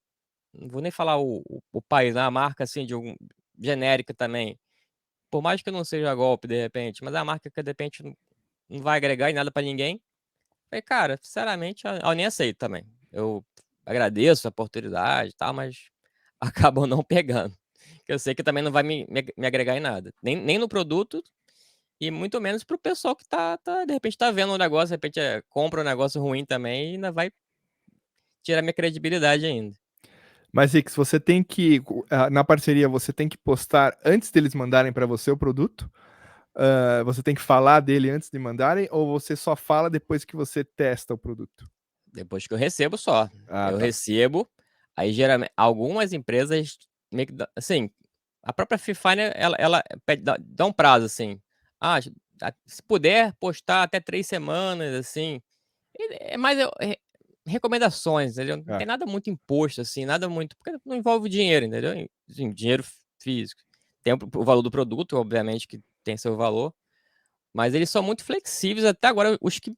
não vou nem falar o país, é uma marca assim de algum genérica também. Por mais que não seja golpe de repente, mas é uma marca que de repente não vai agregar em nada pra ninguém. Falei, cara, sinceramente, eu nem aceito também. Eu agradeço a oportunidade e tal, mas acabam não pegando. Que eu sei que também não vai me agregar em nada. Nem no produto e muito menos pro pessoal que de repente, tá vendo um negócio, de repente compra um negócio ruim também e ainda vai tirar minha credibilidade ainda. Mas, Ix, você tem que, na parceria, você tem que postar antes deles mandarem para você o produto? Você tem que falar dele antes de mandarem? Ou você só fala depois que você testa o produto? Depois que eu recebo só. Ah, Eu tá. recebo, aí geralmente algumas empresas meio que assim, a própria Fifine ela pede dá um prazo, assim. Ah, se puder postar até 3 semanas, assim. É mais recomendações, entendeu? Não É. tem nada muito imposto, assim, nada muito porque não envolve dinheiro, entendeu? Assim, dinheiro físico. Tem o valor do produto, obviamente, que tem seu valor, mas eles são muito flexíveis até agora, os que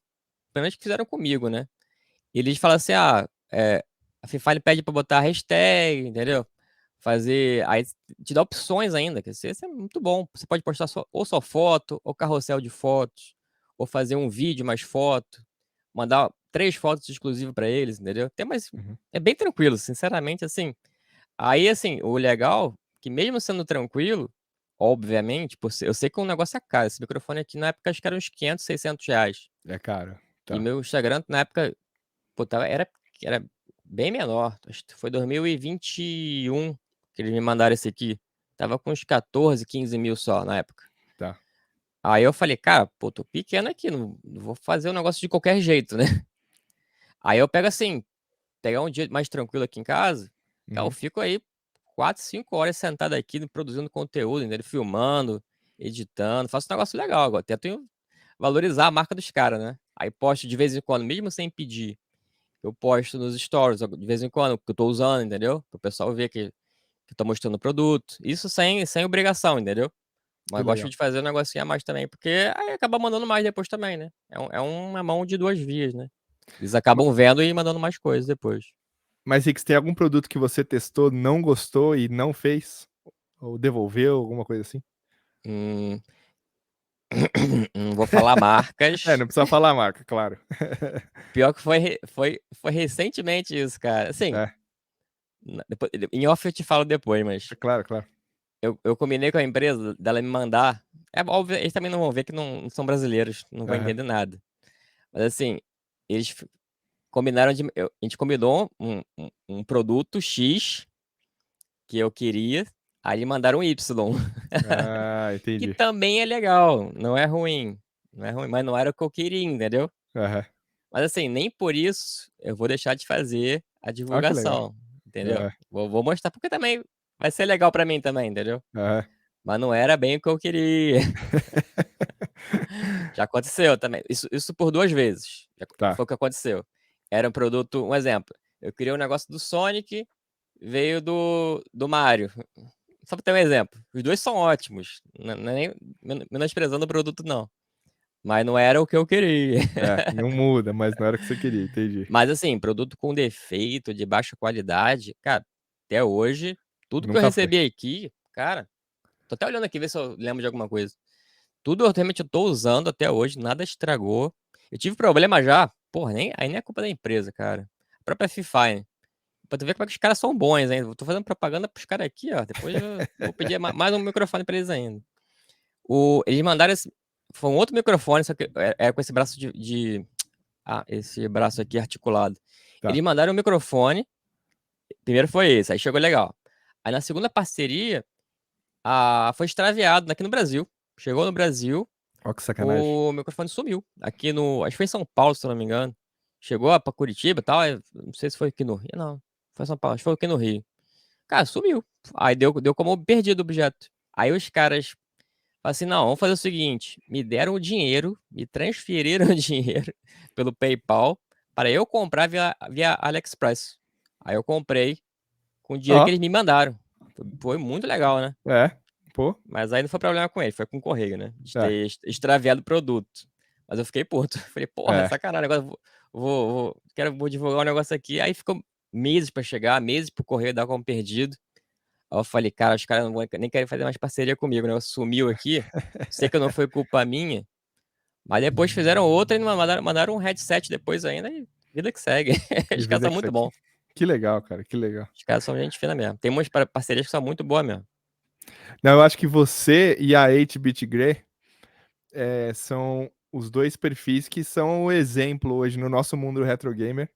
pelo menos que fizeram comigo, né? Eles falam assim: "Ah, a Fifine pede pra botar hashtag", entendeu? Fazer aí te dá opções ainda, que isso é muito bom. Você pode postar só foto, ou carrossel de fotos, ou fazer um vídeo mais foto, mandar 3 fotos exclusivas pra eles, entendeu? Tem mais Uhum. é bem tranquilo, sinceramente, assim. Aí, assim, o legal, que mesmo sendo tranquilo, obviamente, eu sei que o negócio é caro. Esse microfone aqui na época acho que era uns R$ 500, R$ 600. É caro. E Tá. meu Instagram na época, pô, era bem menor, acho que foi 2021 que eles me mandaram esse aqui. Tava com uns 14, 15 mil só na época. Tá. Aí eu falei, cara, pô, tô pequeno aqui, não vou fazer o negócio de qualquer jeito, né? Aí eu pego assim, pegar um dia mais tranquilo aqui em casa, cara, eu Uhum. fico aí 4, 5 horas sentado aqui produzindo conteúdo, entendeu? Filmando, editando, faço um negócio legal agora. Tento valorizar a marca dos caras, né? Aí posto de vez em quando, mesmo sem pedir. Eu posto nos stories de vez em quando, que eu tô usando, entendeu? Para o pessoal ver que eu tô mostrando o produto. Isso sem obrigação, entendeu? Que Mas gosto legal. de fazer um negocinho a mais também, porque aí acaba mandando mais depois também, né? É uma mão de duas vias, né? Eles Ma- acabam vendo e mandando mais coisas depois. Mas, Ix, tem algum produto que você testou, não gostou e não fez? Ou devolveu, alguma coisa assim? Hum, não vou falar marcas. Não precisa falar a marca, claro. Pior que foi recentemente isso, cara. Assim, É, em off eu te falo depois, mas claro, claro. eu combinei com a empresa dela me mandar. É óbvio, eles também não vão ver que não são brasileiros, não vão Aham. entender nada. Mas assim, eles combinaram a gente combinou um produto X que eu queria, aí mandaram um Y, Ah, que entendi. também é legal, não é ruim. Não é ruim, mas não era o que eu queria, entendeu? Aham. Mas assim, nem por isso eu vou deixar de fazer a Ah, que legal. divulgação, entendeu? Aham. Vou mostrar, porque também vai ser legal pra mim também, entendeu? Aham. Mas não era bem o que eu queria. Já aconteceu também. Isso por 2 vezes. Tá. Foi o que aconteceu. Era um produto, um exemplo. Eu queria um negócio do Sonic, veio do Mario. Só pra ter um exemplo. Os 2 são ótimos. Não é nem menosprezando o produto, não. Mas não era o que eu queria. Não muda, mas não era o que você queria, entendi. Mas assim, produto com defeito, de baixa qualidade, cara, até hoje, tudo que eu Nunca foi. recebi aqui, cara, tô até olhando aqui ver se eu lembro de alguma coisa. Tudo eu realmente eu tô usando até hoje, nada estragou. Eu tive problema já, porra, aí nem é culpa da empresa, cara. A própria Fifine. Pra tu ver como é que os caras são bons ainda. Eu tô fazendo propaganda pros caras aqui, ó. Depois eu vou pedir mais um microfone pra eles ainda. Eles mandaram esse. Foi um outro microfone, só que é com esse braço esse braço aqui articulado. Tá. Eles mandaram o microfone. Primeiro foi esse, aí chegou legal. Aí na segunda parceria, foi extraviado aqui no Brasil. Chegou no Brasil, Ó, que sacanagem. o microfone sumiu. Acho que foi em São Paulo, se eu não me engano. Chegou pra Curitiba e tal, não sei se foi aqui no Rio, não. Foi São Paulo, acho que foi aqui no Rio. Cara, sumiu. Aí deu como perdido o objeto. Aí os caras Falei assim, não, vamos fazer o seguinte, me deram o dinheiro, me transferiram o dinheiro pelo PayPal para eu comprar via AliExpress. Aí eu comprei com o dinheiro Ó, que eles me mandaram. Foi muito legal, né? pô, Mas aí não foi problema com ele, foi com o correio, né? De é, ter extraviado o produto. Mas eu fiquei puto. Falei, porra, é. sacanagem, agora eu vou divulgar um negócio aqui. Aí ficou meses pra chegar, meses pro correio dar como perdido. Aí eu falei, cara, os caras não vão nem querem fazer mais parceria comigo, né? Sumiu aqui. Sei que não foi culpa minha. Mas depois fizeram outra e mandaram um headset depois ainda e vida que segue. E Os caras vida são que muito segue. bons. Que legal, cara, que legal. Os caras são gente fina mesmo. Tem umas parcerias que são muito boas mesmo. Não, eu acho que você e a 8-Bit Grey são os dois perfis que são o exemplo hoje no nosso mundo retro gamer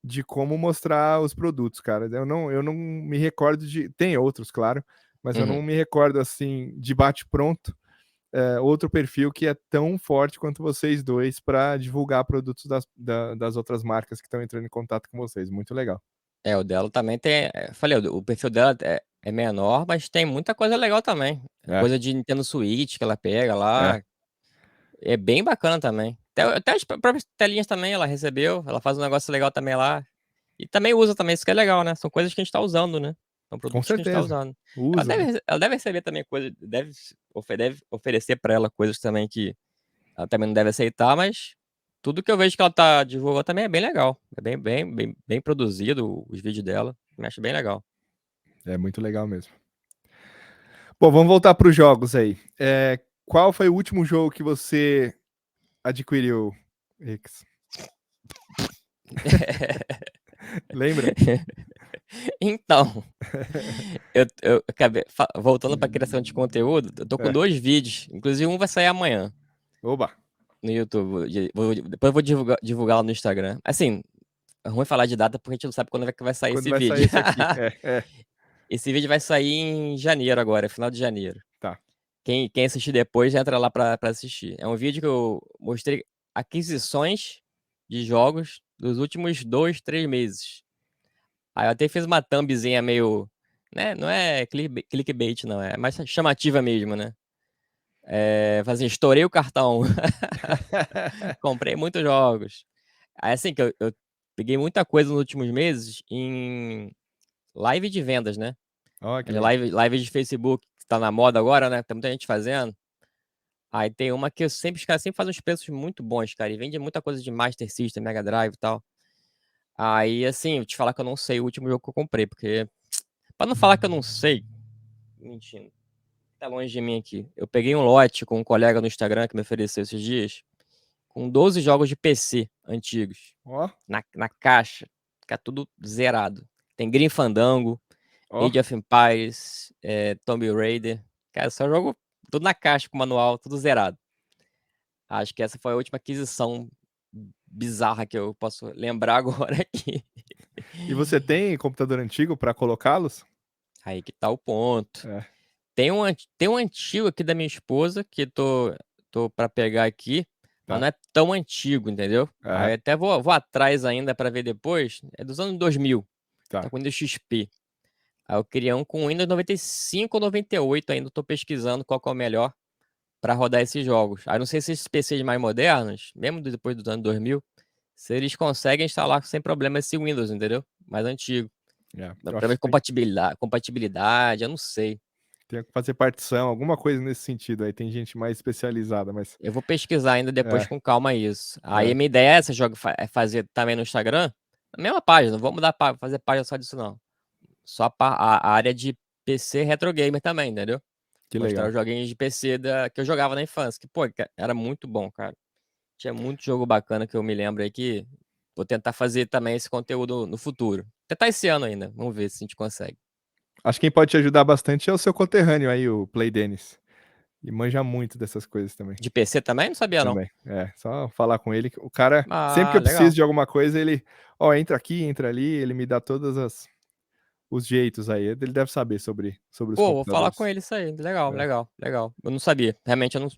de como mostrar os produtos, cara. Eu não me recordo de. Tem outros, claro, mas eu não Uhum. me recordo assim de bate-pronto. Outro perfil que é tão forte quanto vocês dois para divulgar produtos das outras marcas que estão entrando em contato com vocês. Muito legal. O dela também tem. Falei, o perfil dela é menor, mas tem muita coisa legal também. É, Coisa de Nintendo Switch que ela pega é. lá. É bem bacana também. Até as próprias telinhas também ela recebeu. Ela faz um negócio legal também lá. E também usa também, isso que é legal, né? São coisas que a gente tá usando, né? São Com produtos que a gente tá certeza. usando. Ela Usa. deve, ela deve receber também coisa, deve oferecer pra ela coisas também que ela também não deve aceitar, mas tudo que eu vejo que ela tá divulgando também é bem legal. É bem produzido os vídeos dela. Me acho bem legal. É muito legal mesmo. Bom, vamos voltar para os jogos aí. Qual foi o último jogo que você adquiriu, Rix? Lembra? Então, eu acabei voltando pra criação de conteúdo, eu tô com É. 2 vídeos, inclusive um vai sair amanhã Oba! no YouTube, depois eu vou divulgar lá no Instagram. Assim, é ruim falar de data porque a gente não sabe quando é que vai sair Quando esse vai sair vídeo. esse aqui? Esse vídeo vai sair em janeiro agora, final de janeiro. Tá. Quem assistir depois, entra lá pra assistir. É um vídeo que eu mostrei aquisições de jogos dos últimos 2, 3 meses. Aí eu até fiz uma thumbzinha meio, né, não é clickbait não, é mais chamativa mesmo, né. Falei assim: "Estourei o cartão, comprei muitos jogos". Aí assim, que eu peguei muita coisa nos últimos meses em live de vendas, né. Ó, que Aquela legal. live de Facebook que tá na moda agora, né, tem muita gente fazendo. Aí tem uma que os caras sempre fazem uns preços muito bons, cara, e vende muita coisa de Master System, Mega Drive e tal. Aí, assim, eu te falar que eu não sei o último jogo que eu comprei, porque pra não falar que eu não sei, mentindo, tá longe de mim aqui. Eu peguei um lote com um colega no Instagram que me ofereceu esses dias, com 12 jogos de PC antigos, Ó, na caixa, fica tudo zerado. Tem Grim Fandango, ó. Age of Empires, Tomb Raider. Cara, só jogo tudo na caixa com manual, tudo zerado. Acho que essa foi a última aquisição bizarra que eu posso lembrar agora aqui. E você tem computador antigo para colocá-los? Aí que tá o ponto. É, Tem um antigo aqui da minha esposa que tô pra pegar aqui, mas tá. não é tão antigo, entendeu? Aham, Aí até vou atrás ainda pra ver depois, é dos anos 2000, tá tá. com Windows XP. Aí eu queria um com Windows 95 ou 98 ainda, tô pesquisando qual que é o melhor pra rodar esses jogos. Aí não sei se esses PCs mais modernos, mesmo depois dos anos 2000, se eles conseguem instalar sem problema esse Windows, entendeu? Mais antigo. Eu Pra acho ver que compatibilidade, eu não sei. tem que fazer partição, alguma coisa nesse sentido aí. Tem gente mais especializada, mas Eu vou pesquisar ainda depois é, com calma isso. Aí é, a minha ideia é essa, é fazer também no Instagram, na mesma página, não vou mudar pra fazer página só disso não. Só a área de PC retro gamer também, entendeu? que Mostrar legal. os joguinhos de PC que eu jogava na infância, que, pô, era muito bom, cara. Tinha muito jogo bacana que eu me lembro aí que vou tentar fazer também esse conteúdo no futuro. Tentar esse ano ainda, vamos ver se a gente consegue. Acho que quem pode te ajudar bastante é o seu conterrâneo aí, o Play Dennis. E manja muito dessas coisas também. De PC também? Não sabia não. Também. Só falar com ele. O cara, sempre que Ah, eu preciso legal. de alguma coisa, ele, ó, entra aqui, entra ali, ele me dá todos os jeitos aí. Ele deve saber sobre os Pô, vou falar com computadores. ele isso aí. Legal, É, legal, legal. Eu não sabia. Realmente eu não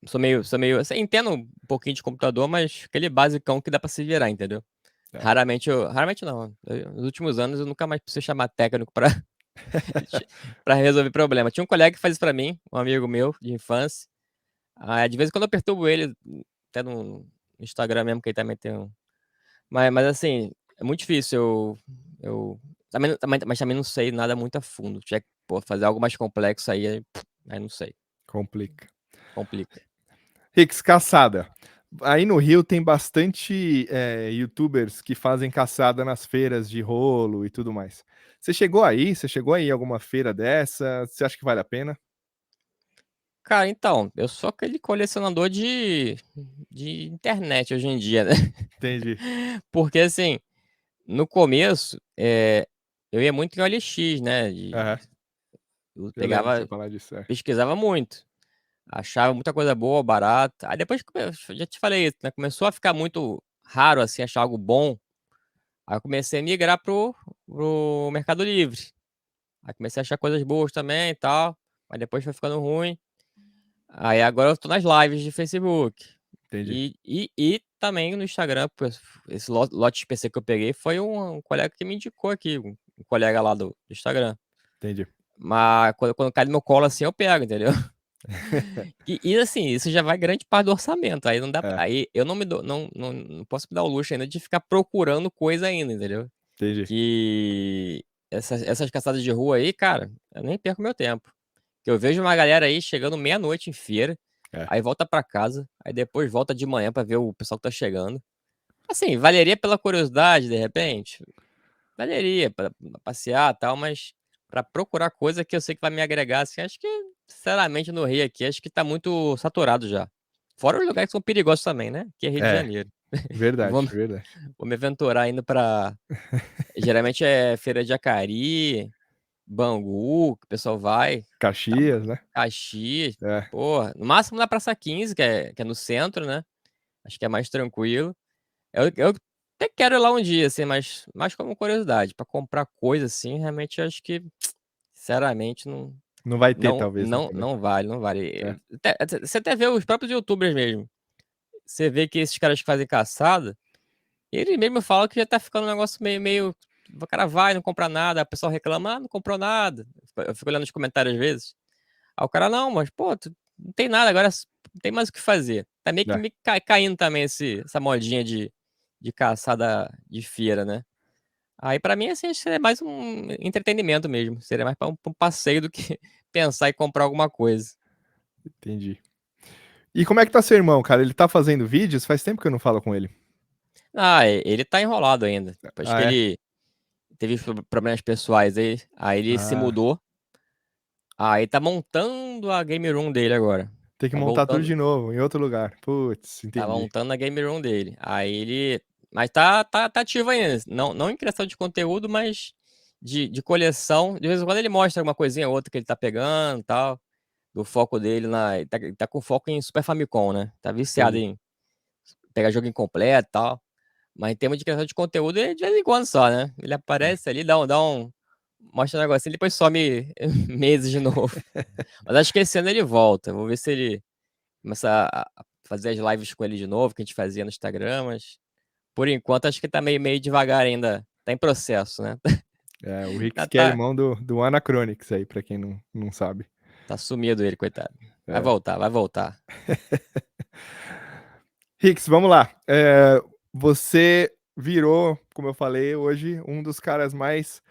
sou meio, assim, entendo um pouquinho de computador, mas aquele basicão que dá pra se virar, entendeu? é. Raramente não. Nos últimos anos eu nunca mais precisei chamar técnico pra Pra resolver problema. Tinha um colega que faz isso pra mim, um amigo meu de infância. De vez em quando eu perturbo ele, até no Instagram mesmo, que ele também tem um. Mas assim, é muito difícil. Mas também não sei nada muito a fundo. Tinha que, pô, fazer algo mais complexo aí não sei. Complica. Complica. Rix, caçada. Aí no Rio tem bastante YouTubers que fazem caçada nas feiras de rolo e tudo mais. Você chegou aí? Você chegou aí em alguma feira dessa? Você acha que vale a pena? Cara, então, eu sou aquele colecionador de internet hoje em dia, né? Entendi. Porque assim, no começo, eu ia muito em OLX, né? Aham. Eu Eu lembro de você pegava, falar disso. pesquisava muito. Achava muita coisa boa, barata. Aí depois, já te falei isso, né? Começou a ficar muito raro, assim, achar algo bom. Aí eu comecei a migrar pro Mercado Livre. Aí comecei a achar coisas boas também e tal. Mas depois foi ficando ruim. Aí agora eu tô nas lives de Facebook. Entendi. E também no Instagram. Esse lote de PC que eu peguei foi um colega que me indicou aqui. Um colega lá do Instagram. Entendi. Mas quando cai no meu colo assim, eu pego, entendeu? E assim, isso já vai grande parte do orçamento. Aí não dá, É, aí eu não me dou, não posso me dar o luxo ainda de ficar procurando coisa ainda, entendeu? entendi. Que essas caçadas de rua aí, cara, eu nem perco meu tempo. Que eu vejo uma galera aí chegando meia-noite em feira, É, aí volta pra casa, aí depois volta de manhã pra ver o pessoal que tá chegando. Assim, valeria pela curiosidade, de repente? Valeria pra passear e tal, mas pra procurar coisa que eu sei que vai me agregar, assim, acho que, sinceramente, no Rio aqui, acho que tá muito saturado já. Fora os lugares que são perigosos também, né? Que é Rio de é, Janeiro. Vou, verdade, me- verdade. vou me aventurar indo pra. Geralmente é Feira de Acari, Bangu, que o pessoal vai. Tá, Caxias, né? Caxias. É, Porra, no máximo na Praça 15, que é no centro, né? Acho que é mais tranquilo. Eu até quero ir lá um dia, assim, mas mais como curiosidade. Pra comprar coisa, assim, realmente eu acho que, sinceramente, não, não vai ter, não, talvez, não, entendeu? não vale, não vale. É, Você até vê os próprios YouTubers mesmo. Você vê que esses caras que fazem caçada, ele mesmo fala que já tá ficando um negócio meio. O cara vai, não compra nada, a pessoa reclama, não comprou nada. Eu fico olhando nos comentários às vezes. Aí o cara, não, mas, pô, não tem nada, agora não tem mais o que fazer. Tá meio que é, me caindo também essa modinha de caçada de feira, né? Aí pra mim, assim, acho que seria mais um entretenimento mesmo. Seria mais pra um passeio do que pensar em comprar alguma coisa. entendi. E como é que tá seu irmão, cara? Ele tá fazendo vídeos? Faz tempo que eu não falo com ele. Ele tá enrolado ainda. Depois que Ah, é? ele teve problemas pessoais aí ele se Ah, mudou. Aí tá montando a game room dele agora. tem que Tá montar tudo voltando, de novo, em outro lugar. Putz, tá entendi. montando a game room dele. Aí ele. Mas tá ativo ainda. Não em criação de conteúdo, mas de coleção. De vez em quando ele mostra alguma coisinha ou outra que ele tá pegando e tal. Do foco dele na. Ele tá com foco em Super Famicom, né? Tá viciado Entendi. em pegar jogo incompleto e tal. Mas em termos de criação de conteúdo, é de vez em quando só, né? Ele É. aparece ali, dá um. Mostra um negocinho, depois some meses de novo. Mas acho que esse ano ele volta. Vou ver se ele começa a fazer as lives com ele de novo, que a gente fazia no Instagram, mas por enquanto acho que tá meio devagar ainda. Tá em processo, né? É, o Rix Tá, que é tá, irmão do Anacronix aí, pra quem não sabe. tá sumido ele, coitado. Vai É. voltar, vai voltar. Rix, vamos lá. Você virou, como eu falei hoje, um dos caras mais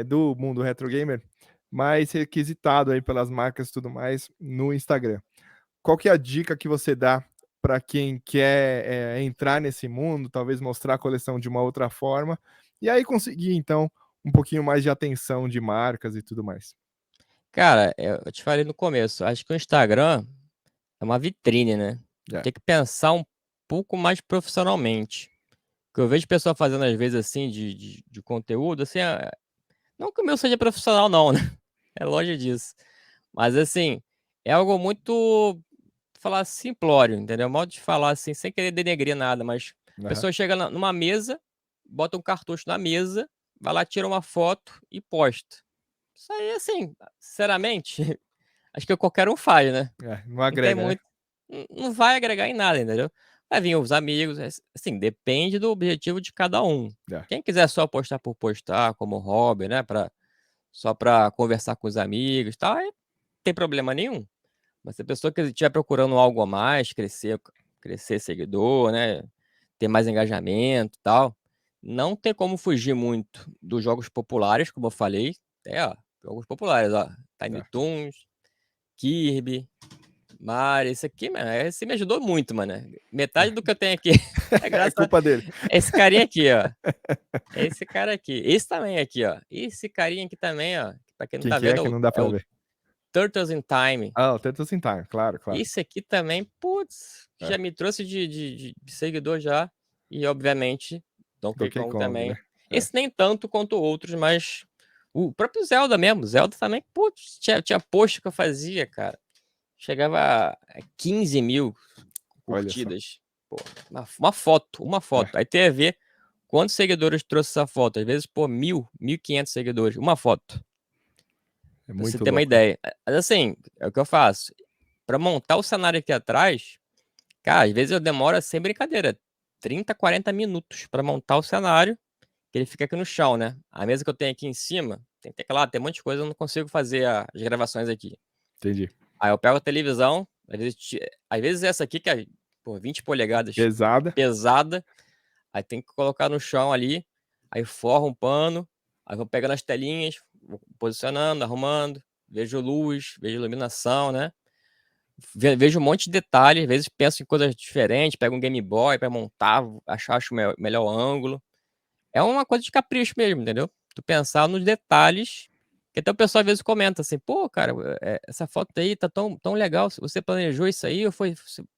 do mundo retro gamer, mais requisitado aí pelas marcas e tudo mais no Instagram. Qual que é a dica que você dá para quem quer entrar nesse mundo, talvez mostrar a coleção de uma outra forma, e aí conseguir, então, um pouquinho mais de atenção de marcas e tudo mais? Cara, eu te falei no começo, acho que o Instagram é uma vitrine, né? É. Tem que pensar um pouco mais profissionalmente. O que eu vejo pessoa fazendo às vezes assim de conteúdo, assim, não que o meu seja profissional, não, né? É longe disso. Mas assim, é algo muito, falar simplório, entendeu? Modo de falar assim, sem querer denegrir nada, mas a Aham. pessoa chega numa mesa, bota um cartucho na mesa, vai lá, tira uma foto e posta. Isso aí, assim, sinceramente, acho que qualquer um faz, né? Não Não tem agrega, né? muito. Não vai agregar em nada, entendeu? Vai vir os amigos, assim, depende do objetivo de cada um. É. Quem quiser só postar por postar, como hobby, né? Pra só para conversar com os amigos, tal, aí não tem problema nenhum. Mas se a pessoa que estiver procurando algo a mais, crescer seguidor, né, ter mais engajamento, tal, não tem como fugir muito dos jogos populares, como eu falei. Jogos populares, ó, Tiny Tá. Toons, Kirby, Mario, esse aqui, mano, esse me ajudou muito, mano. Metade do que eu tenho aqui é É graças a culpa dele. esse carinha aqui, ó. Esse cara aqui. Esse também aqui, ó. Esse carinha aqui também, ó. Pra quem não Quem tá que é vendo, que não dá é pra o ver? Turtles in Time. Ah, o Tetris in Time, claro, claro. Esse aqui também, putz, É. já me trouxe de seguidor já. E, obviamente, Donkey Donkey Kong Kong, também. né? É. Esse nem tanto quanto outros, mas o próprio Zelda mesmo. Zelda também, putz, tinha post que eu fazia, cara. Chegava a 15 mil Olha só. curtidas. Pô, uma foto, uma É. foto. Aí tem a ver quantos seguidores trouxe essa foto. Às vezes, pô, 1.500 seguidores. Uma foto. É Pra você muito ter uma louco, né? ideia. Mas assim, é o que eu faço. Pra montar o cenário aqui atrás, cara, às vezes eu demoro, sem brincadeira, 30, 40 minutos pra montar o cenário, que ele fica aqui no chão, né? A mesa que eu tenho aqui em cima, tem teclado, tem um monte de coisa, eu não consigo fazer as gravações aqui. Entendi. Aí eu pego a televisão, às vezes essa aqui, que é, pô, 20 polegadas, Pesada. pesada, aí tem que colocar no chão ali, aí forro um pano, aí vou pegando as telinhas, vou posicionando, arrumando, vejo luz, vejo iluminação, né? Vejo um monte de detalhes, às vezes penso em coisas diferentes, pego um Game Boy para montar, acho o melhor ângulo. É uma coisa de capricho mesmo, entendeu? Tu pensar nos detalhes, que até o pessoal às vezes comenta assim, pô, cara, essa foto aí tá tão legal, você planejou isso aí ou você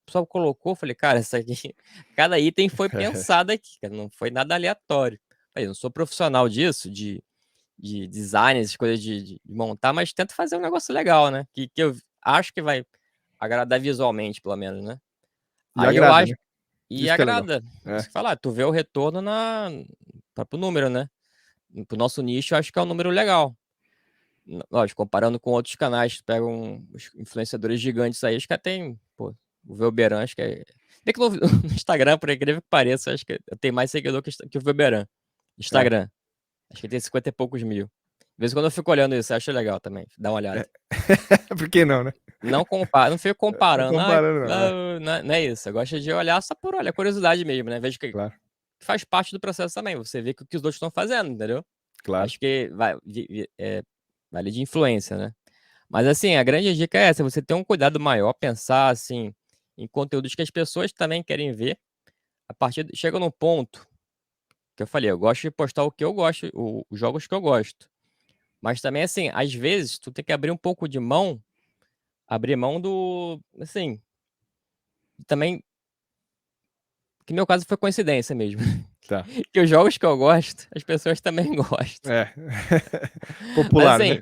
só colocou? Eu falei, cara, isso aqui, cada item foi pensado aqui, cara, não foi nada aleatório. Eu não sou profissional disso, de design, essas coisas de montar, mas tento fazer um negócio legal, né? Que eu acho que vai agradar visualmente, pelo menos, né? E Aí eu agrada, acho. né? E Isso que é legal. agrada. É. Isso que falar, tu vê o retorno pro número, né? Pro nosso nicho, eu acho que é um número legal. Lógico, comparando com outros canais, tu pega os influenciadores gigantes aí, acho que tem, pô, o Velberan, acho que é. Bem que no, no Instagram, por incrível que pareça, acho que eu tenho mais seguidor que o Velberan. É. Instagram. Acho que ele tem 50 e poucos mil. De vez em quando eu fico olhando isso, eu acho legal também. Dá uma olhada. É. Por que não, né? Não fico Não comparando. comparando, não. É. Não é isso. Eu gosto de olhar só por olhar, curiosidade mesmo, né? Vejo que Claro, faz parte do processo também. Você vê o que os outros estão fazendo, entendeu? claro. Acho que vale de influência, né? Mas assim, a grande dica é essa: você ter um cuidado maior, pensar assim em conteúdos que as pessoas também querem ver. Chega num ponto que eu falei, eu gosto de postar o que eu gosto, os jogos que eu gosto. Mas também, assim, às vezes, tu tem que abrir um pouco de mão, abrir mão do. Assim, também. Que no meu caso foi coincidência mesmo. Tá. Que os jogos que eu gosto, as pessoas também gostam. É. Mas Popular, né? assim,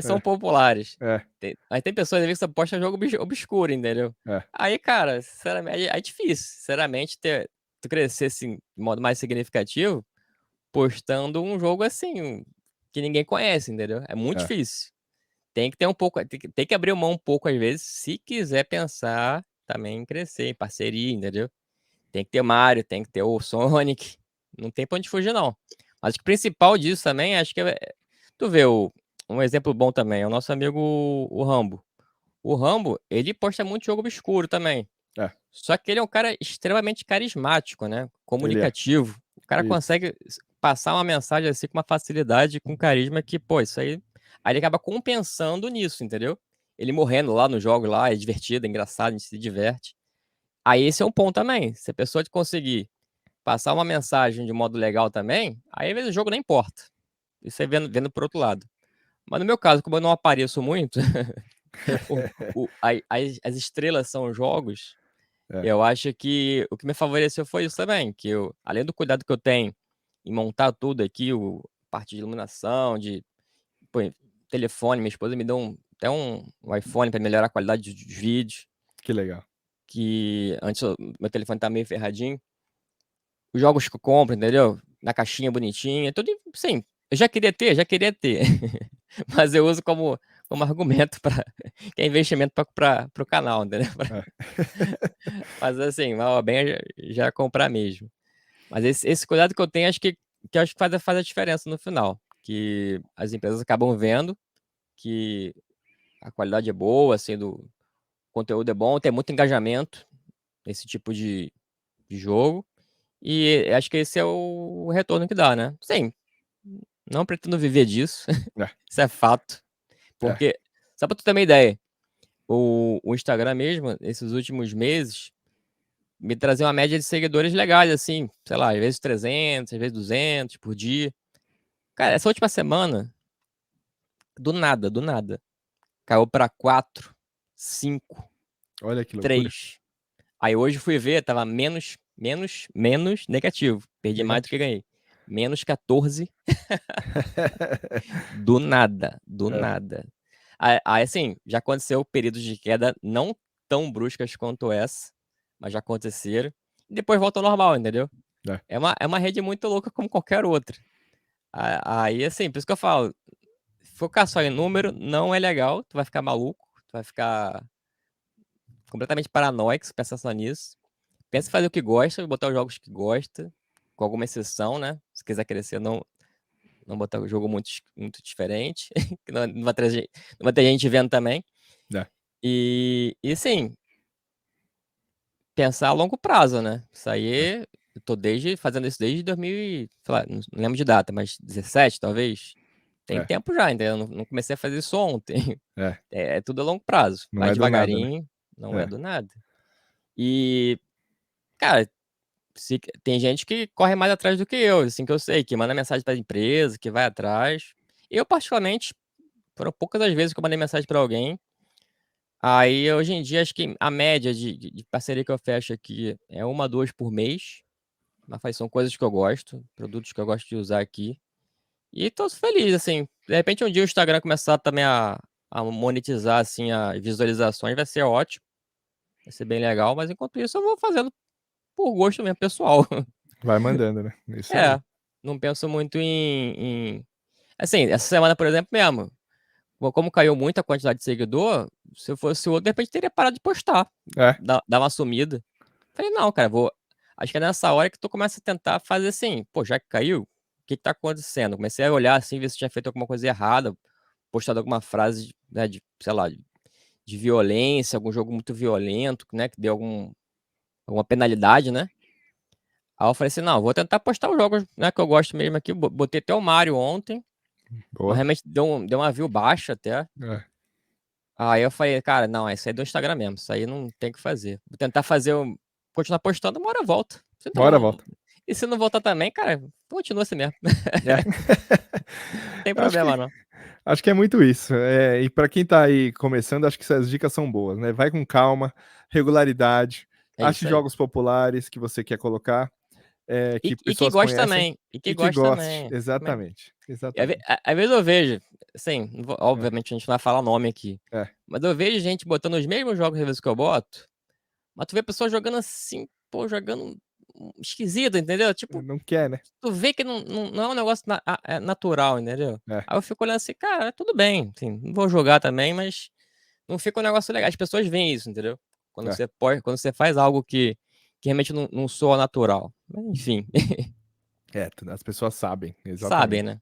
são populares. É, Mas tem pessoas às vezes que só posta jogo obscuro, entendeu? é. Aí, cara, sinceramente, é difícil, sinceramente, tu crescer assim, de modo mais significativo, postando um jogo assim, que ninguém conhece, entendeu? É muito É. difícil. Tem que ter um pouco, tem que abrir mão um pouco às vezes, se quiser pensar também em crescer, em parceria, entendeu? Tem que ter Mario, tem que ter o Sonic, não tem pra onde fugir não. Mas o principal disso também, acho que tu vê um exemplo bom também, é o nosso amigo o Rambo. O Rambo, ele posta muito jogo obscuro também. É. Só que ele é um cara extremamente carismático, né? Ele é. Comunicativo. O cara Isso. consegue passar uma mensagem assim com uma facilidade, com carisma que, pô, isso aí. Aí ele acaba compensando nisso, entendeu? Ele morrendo lá no jogo lá, é divertido, é engraçado, a gente se diverte. Aí esse é um ponto também. Se a pessoa conseguir passar uma mensagem de modo legal também, aí às vezes o jogo nem importa. Isso é vendo por outro lado. Mas no meu caso, como eu não apareço muito, o- as estrelas são os jogos. É. Eu acho que o que me favoreceu foi isso também, que eu, além do cuidado que eu tenho em montar tudo aqui, a parte de iluminação, pô, telefone, minha esposa me deu até um iPhone para melhorar a qualidade dos vídeos, Que legal. que antes meu telefone tá meio ferradinho. Os jogos que eu compro, entendeu? Na caixinha bonitinha, tudo, sim. Eu já queria ter, mas eu uso como argumento para que é investimento para o canal, entendeu? É. Mas assim, mal ou bem já comprar mesmo. Mas esse cuidado que eu tenho, que eu acho que faz a diferença no final. que as empresas acabam vendo que a qualidade é boa, assim, do conteúdo é bom, tem muito engajamento nesse tipo de jogo. E acho que esse é o retorno que dá, né? Sim, não pretendo viver disso, É, isso é fato. é. Porque, só pra tu ter uma ideia, o Instagram mesmo, esses últimos meses, me trazia uma média de seguidores legais, assim, sei lá, às vezes 300, às vezes 200 por dia. Cara, essa última semana, do nada, caiu pra 4, 5, Olha que loucura. 3. Aí hoje fui ver, tava menos negativo. Perdi mais do que Negativo. ganhei. Menos 14, do É, nada. Aí, assim, já aconteceu períodos de queda não tão bruscas quanto essa, mas já aconteceram. E depois volta ao normal, entendeu? é. É uma rede muito louca como qualquer outra. Aí, assim, por isso que eu falo, focar só em número não é legal, tu vai ficar maluco, tu vai ficar completamente paranoico se pensar só nisso. Pensa em fazer o que gosta, botar os jogos que gosta, com alguma exceção, né? Se quiser crescer, não botar o jogo muito diferente, que não vai ter gente vendo também. É. E sim, pensar a longo prazo, né? Isso aí, eu tô fazendo isso desde 2000, sei lá, não lembro de data, mas 17 talvez. Tem É, tempo já, entendeu? Não comecei a fazer isso ontem. é. É tudo a longo prazo. Não Vai é do nada, né? devagarinho, não é É. do nada. E, cara, tem gente que corre mais atrás do que eu, assim que eu sei, que manda mensagem pra empresa, que vai atrás. Eu, particularmente, foram poucas as vezes que eu mandei mensagem pra alguém. Aí, hoje em dia, acho que a média de parceria que eu fecho aqui é uma, duas por mês. Mas são coisas que eu gosto, produtos que eu gosto de usar aqui. E tô feliz, assim. De repente, um dia o Instagram começar também a monetizar, assim, as visualizações, vai ser ótimo. Vai ser bem legal. Mas enquanto isso, eu vou fazendo por gosto mesmo, pessoal. Vai mandando, né? Isso aí. É, não penso muito Assim, essa semana, por exemplo, mesmo, como caiu muita quantidade de seguidor, se eu fosse outro, de repente teria parado de postar, É, dar uma sumida. Falei, não, cara, acho que é nessa hora que tu começa a tentar fazer assim, pô, já que caiu, o que que tá acontecendo? Comecei a olhar assim, ver se tinha feito alguma coisa errada, postado alguma frase, né, sei lá, de violência, algum jogo muito violento, né, que deu alguma penalidade, né? Aí eu falei assim, não, vou tentar postar os jogos, né, que eu gosto mesmo aqui. Botei até o Mario ontem, mas boa. realmente deu uma view baixa até. É. Aí eu falei, cara, não, isso aí é do Instagram mesmo, isso aí não tem o que fazer. Vou tentar continuar postando, uma hora volta. Se Uma hora não, volta. e se não voltar também, cara, continua assim mesmo. É. Não tem Acho problema que, não. acho que é muito isso. E para quem tá aí começando, acho que essas dicas são boas, né? Vai com calma, regularidade, É ache isso aí. jogos populares que você quer colocar, E, que e que pessoas gosta conhecem também, e que e que gosta goste. também. Exatamente. E às Exatamente. às vezes eu vejo, assim, É, obviamente a gente não vai falar nome aqui, é. mas eu vejo gente botando os mesmos jogos às vezes que eu boto, mas tu vê a pessoa jogando assim, pô, jogando esquisito, entendeu? Tipo, Não quer, né? tu vê que não é um negócio natural, entendeu? É, Aí eu fico olhando assim, cara, tudo bem, assim, não vou jogar também, mas não fica um negócio legal. As pessoas veem isso, entendeu? é. Quando você faz algo que realmente não soa natural. Mas, enfim, As pessoas sabem, sabem, exatamente. né?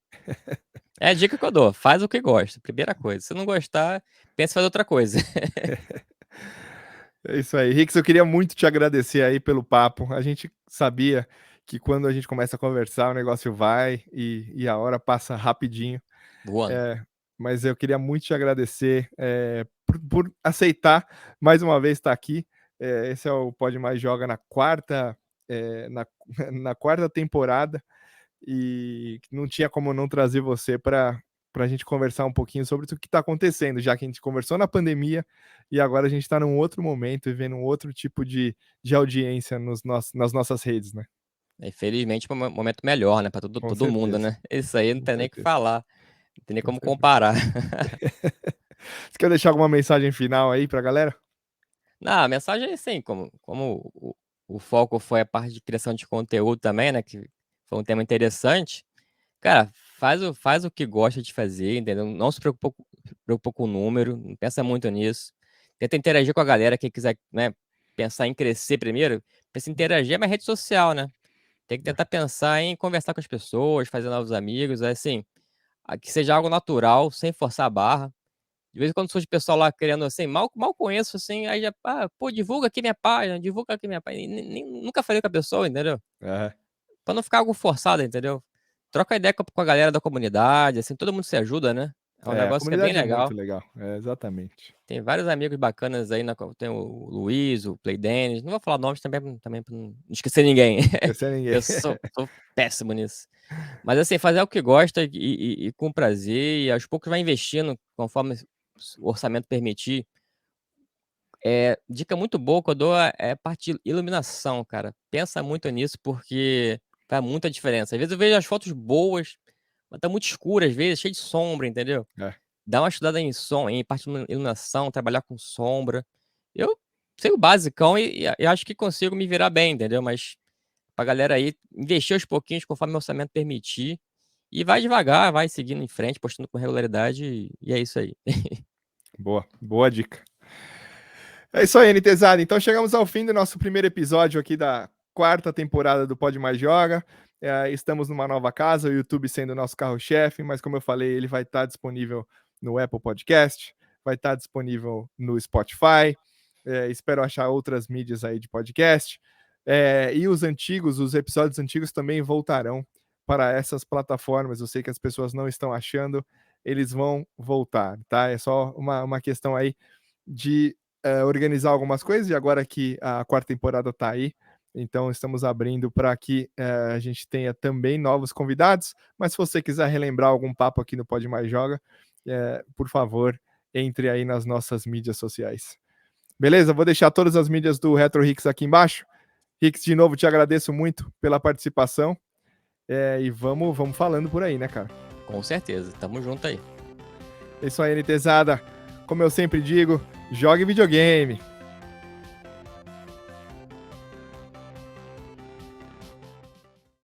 É a dica que eu dou, faz o que gosta, primeira coisa. Se não gostar, pensa em fazer outra coisa. É isso aí. Rix, eu queria muito te agradecer aí pelo papo. A gente sabia que quando a gente começa a conversar, o negócio vai e a hora passa rapidinho. Voando. É, mas eu queria muito te agradecer por aceitar mais uma vez estar aqui. Esse é o Pode Mais Joga na quarta, na quarta temporada e não tinha como não trazer você para a gente conversar um pouquinho sobre o que está acontecendo, já que a gente conversou na pandemia e agora a gente está num outro momento e vendo um outro tipo de audiência nas nossas redes, né? Infelizmente, é um momento melhor, né? Pra Com todo mundo, certeza, né? Isso aí não com tem nem o que certeza, falar. Não tem nem com como certeza. comparar. Você quer deixar alguma mensagem final aí para a galera? Não, a mensagem é assim, como o foco foi a parte de criação de conteúdo também, né? Que foi um tema interessante. Cara, faz o que gosta de fazer, entendeu? Não se preocupa com o número, não pensa muito nisso. Tenta interagir com a galera, quem quiser, né, pensar em crescer primeiro, pensa em interagir, mas rede social, né? Tem que tentar pensar em conversar com as pessoas, fazer novos amigos, é assim. que seja algo natural, sem forçar a barra. De vez em quando surge pessoal lá querendo, assim, mal conheço, assim, aí já, pô, divulga aqui minha página, divulga aqui minha página. Nunca falei com a pessoa, entendeu? É. Pra não ficar algo forçado, entendeu? Troca ideia com a galera da comunidade, assim, todo mundo se ajuda, né? É um A negócio que é bem comunidade é muito legal. legal. exatamente. Tem vários amigos bacanas aí, tem o Luiz, o Play Dennis. Não vou falar nomes também pra não esquecer ninguém. Esquecer ninguém. Eu sou péssimo nisso. Mas assim, fazer o que gosta e com prazer, e aos poucos vai investindo conforme o orçamento permitir. Dica muito boa que eu dou é a parte de iluminação, cara. Pensa muito nisso, porque faz muita diferença. Às vezes eu vejo as fotos boas, mas tá muito escuro, às vezes, cheio de sombra, entendeu? É. Dá uma estudada em som, em parte de iluminação, trabalhar com sombra. Eu sei o basicão e acho que consigo me virar bem, entendeu? Mas pra galera aí, investir aos pouquinhos conforme o orçamento permitir. E vai devagar, vai seguindo em frente, postando com regularidade, e é isso aí. Boa dica. É isso aí, NTzada. Então chegamos ao fim do nosso primeiro episódio aqui da 4ª temporada do Pode Mais Joga. Estamos numa nova casa, o YouTube sendo o nosso carro-chefe, mas como eu falei, ele vai estar disponível no Apple Podcast, vai estar disponível no Spotify. Espero achar outras mídias aí de podcast. E os episódios antigos também voltarão para essas plataformas. Eu sei que as pessoas não estão achando, eles vão voltar, tá? É só uma questão aí de organizar algumas coisas, e agora que a 4ª temporada está aí, então estamos abrindo para que a gente tenha também novos convidados, mas se você quiser relembrar algum papo aqui no Pode Mais Joga, por favor, entre aí nas nossas mídias sociais. Beleza? Vou deixar todas as mídias do Retro Hicks aqui embaixo. Hicks, de novo, te agradeço muito pela participação, e vamos falando por aí, né, cara? Com certeza, tamo junto aí. É isso aí, NTzada. Como eu sempre digo, jogue videogame.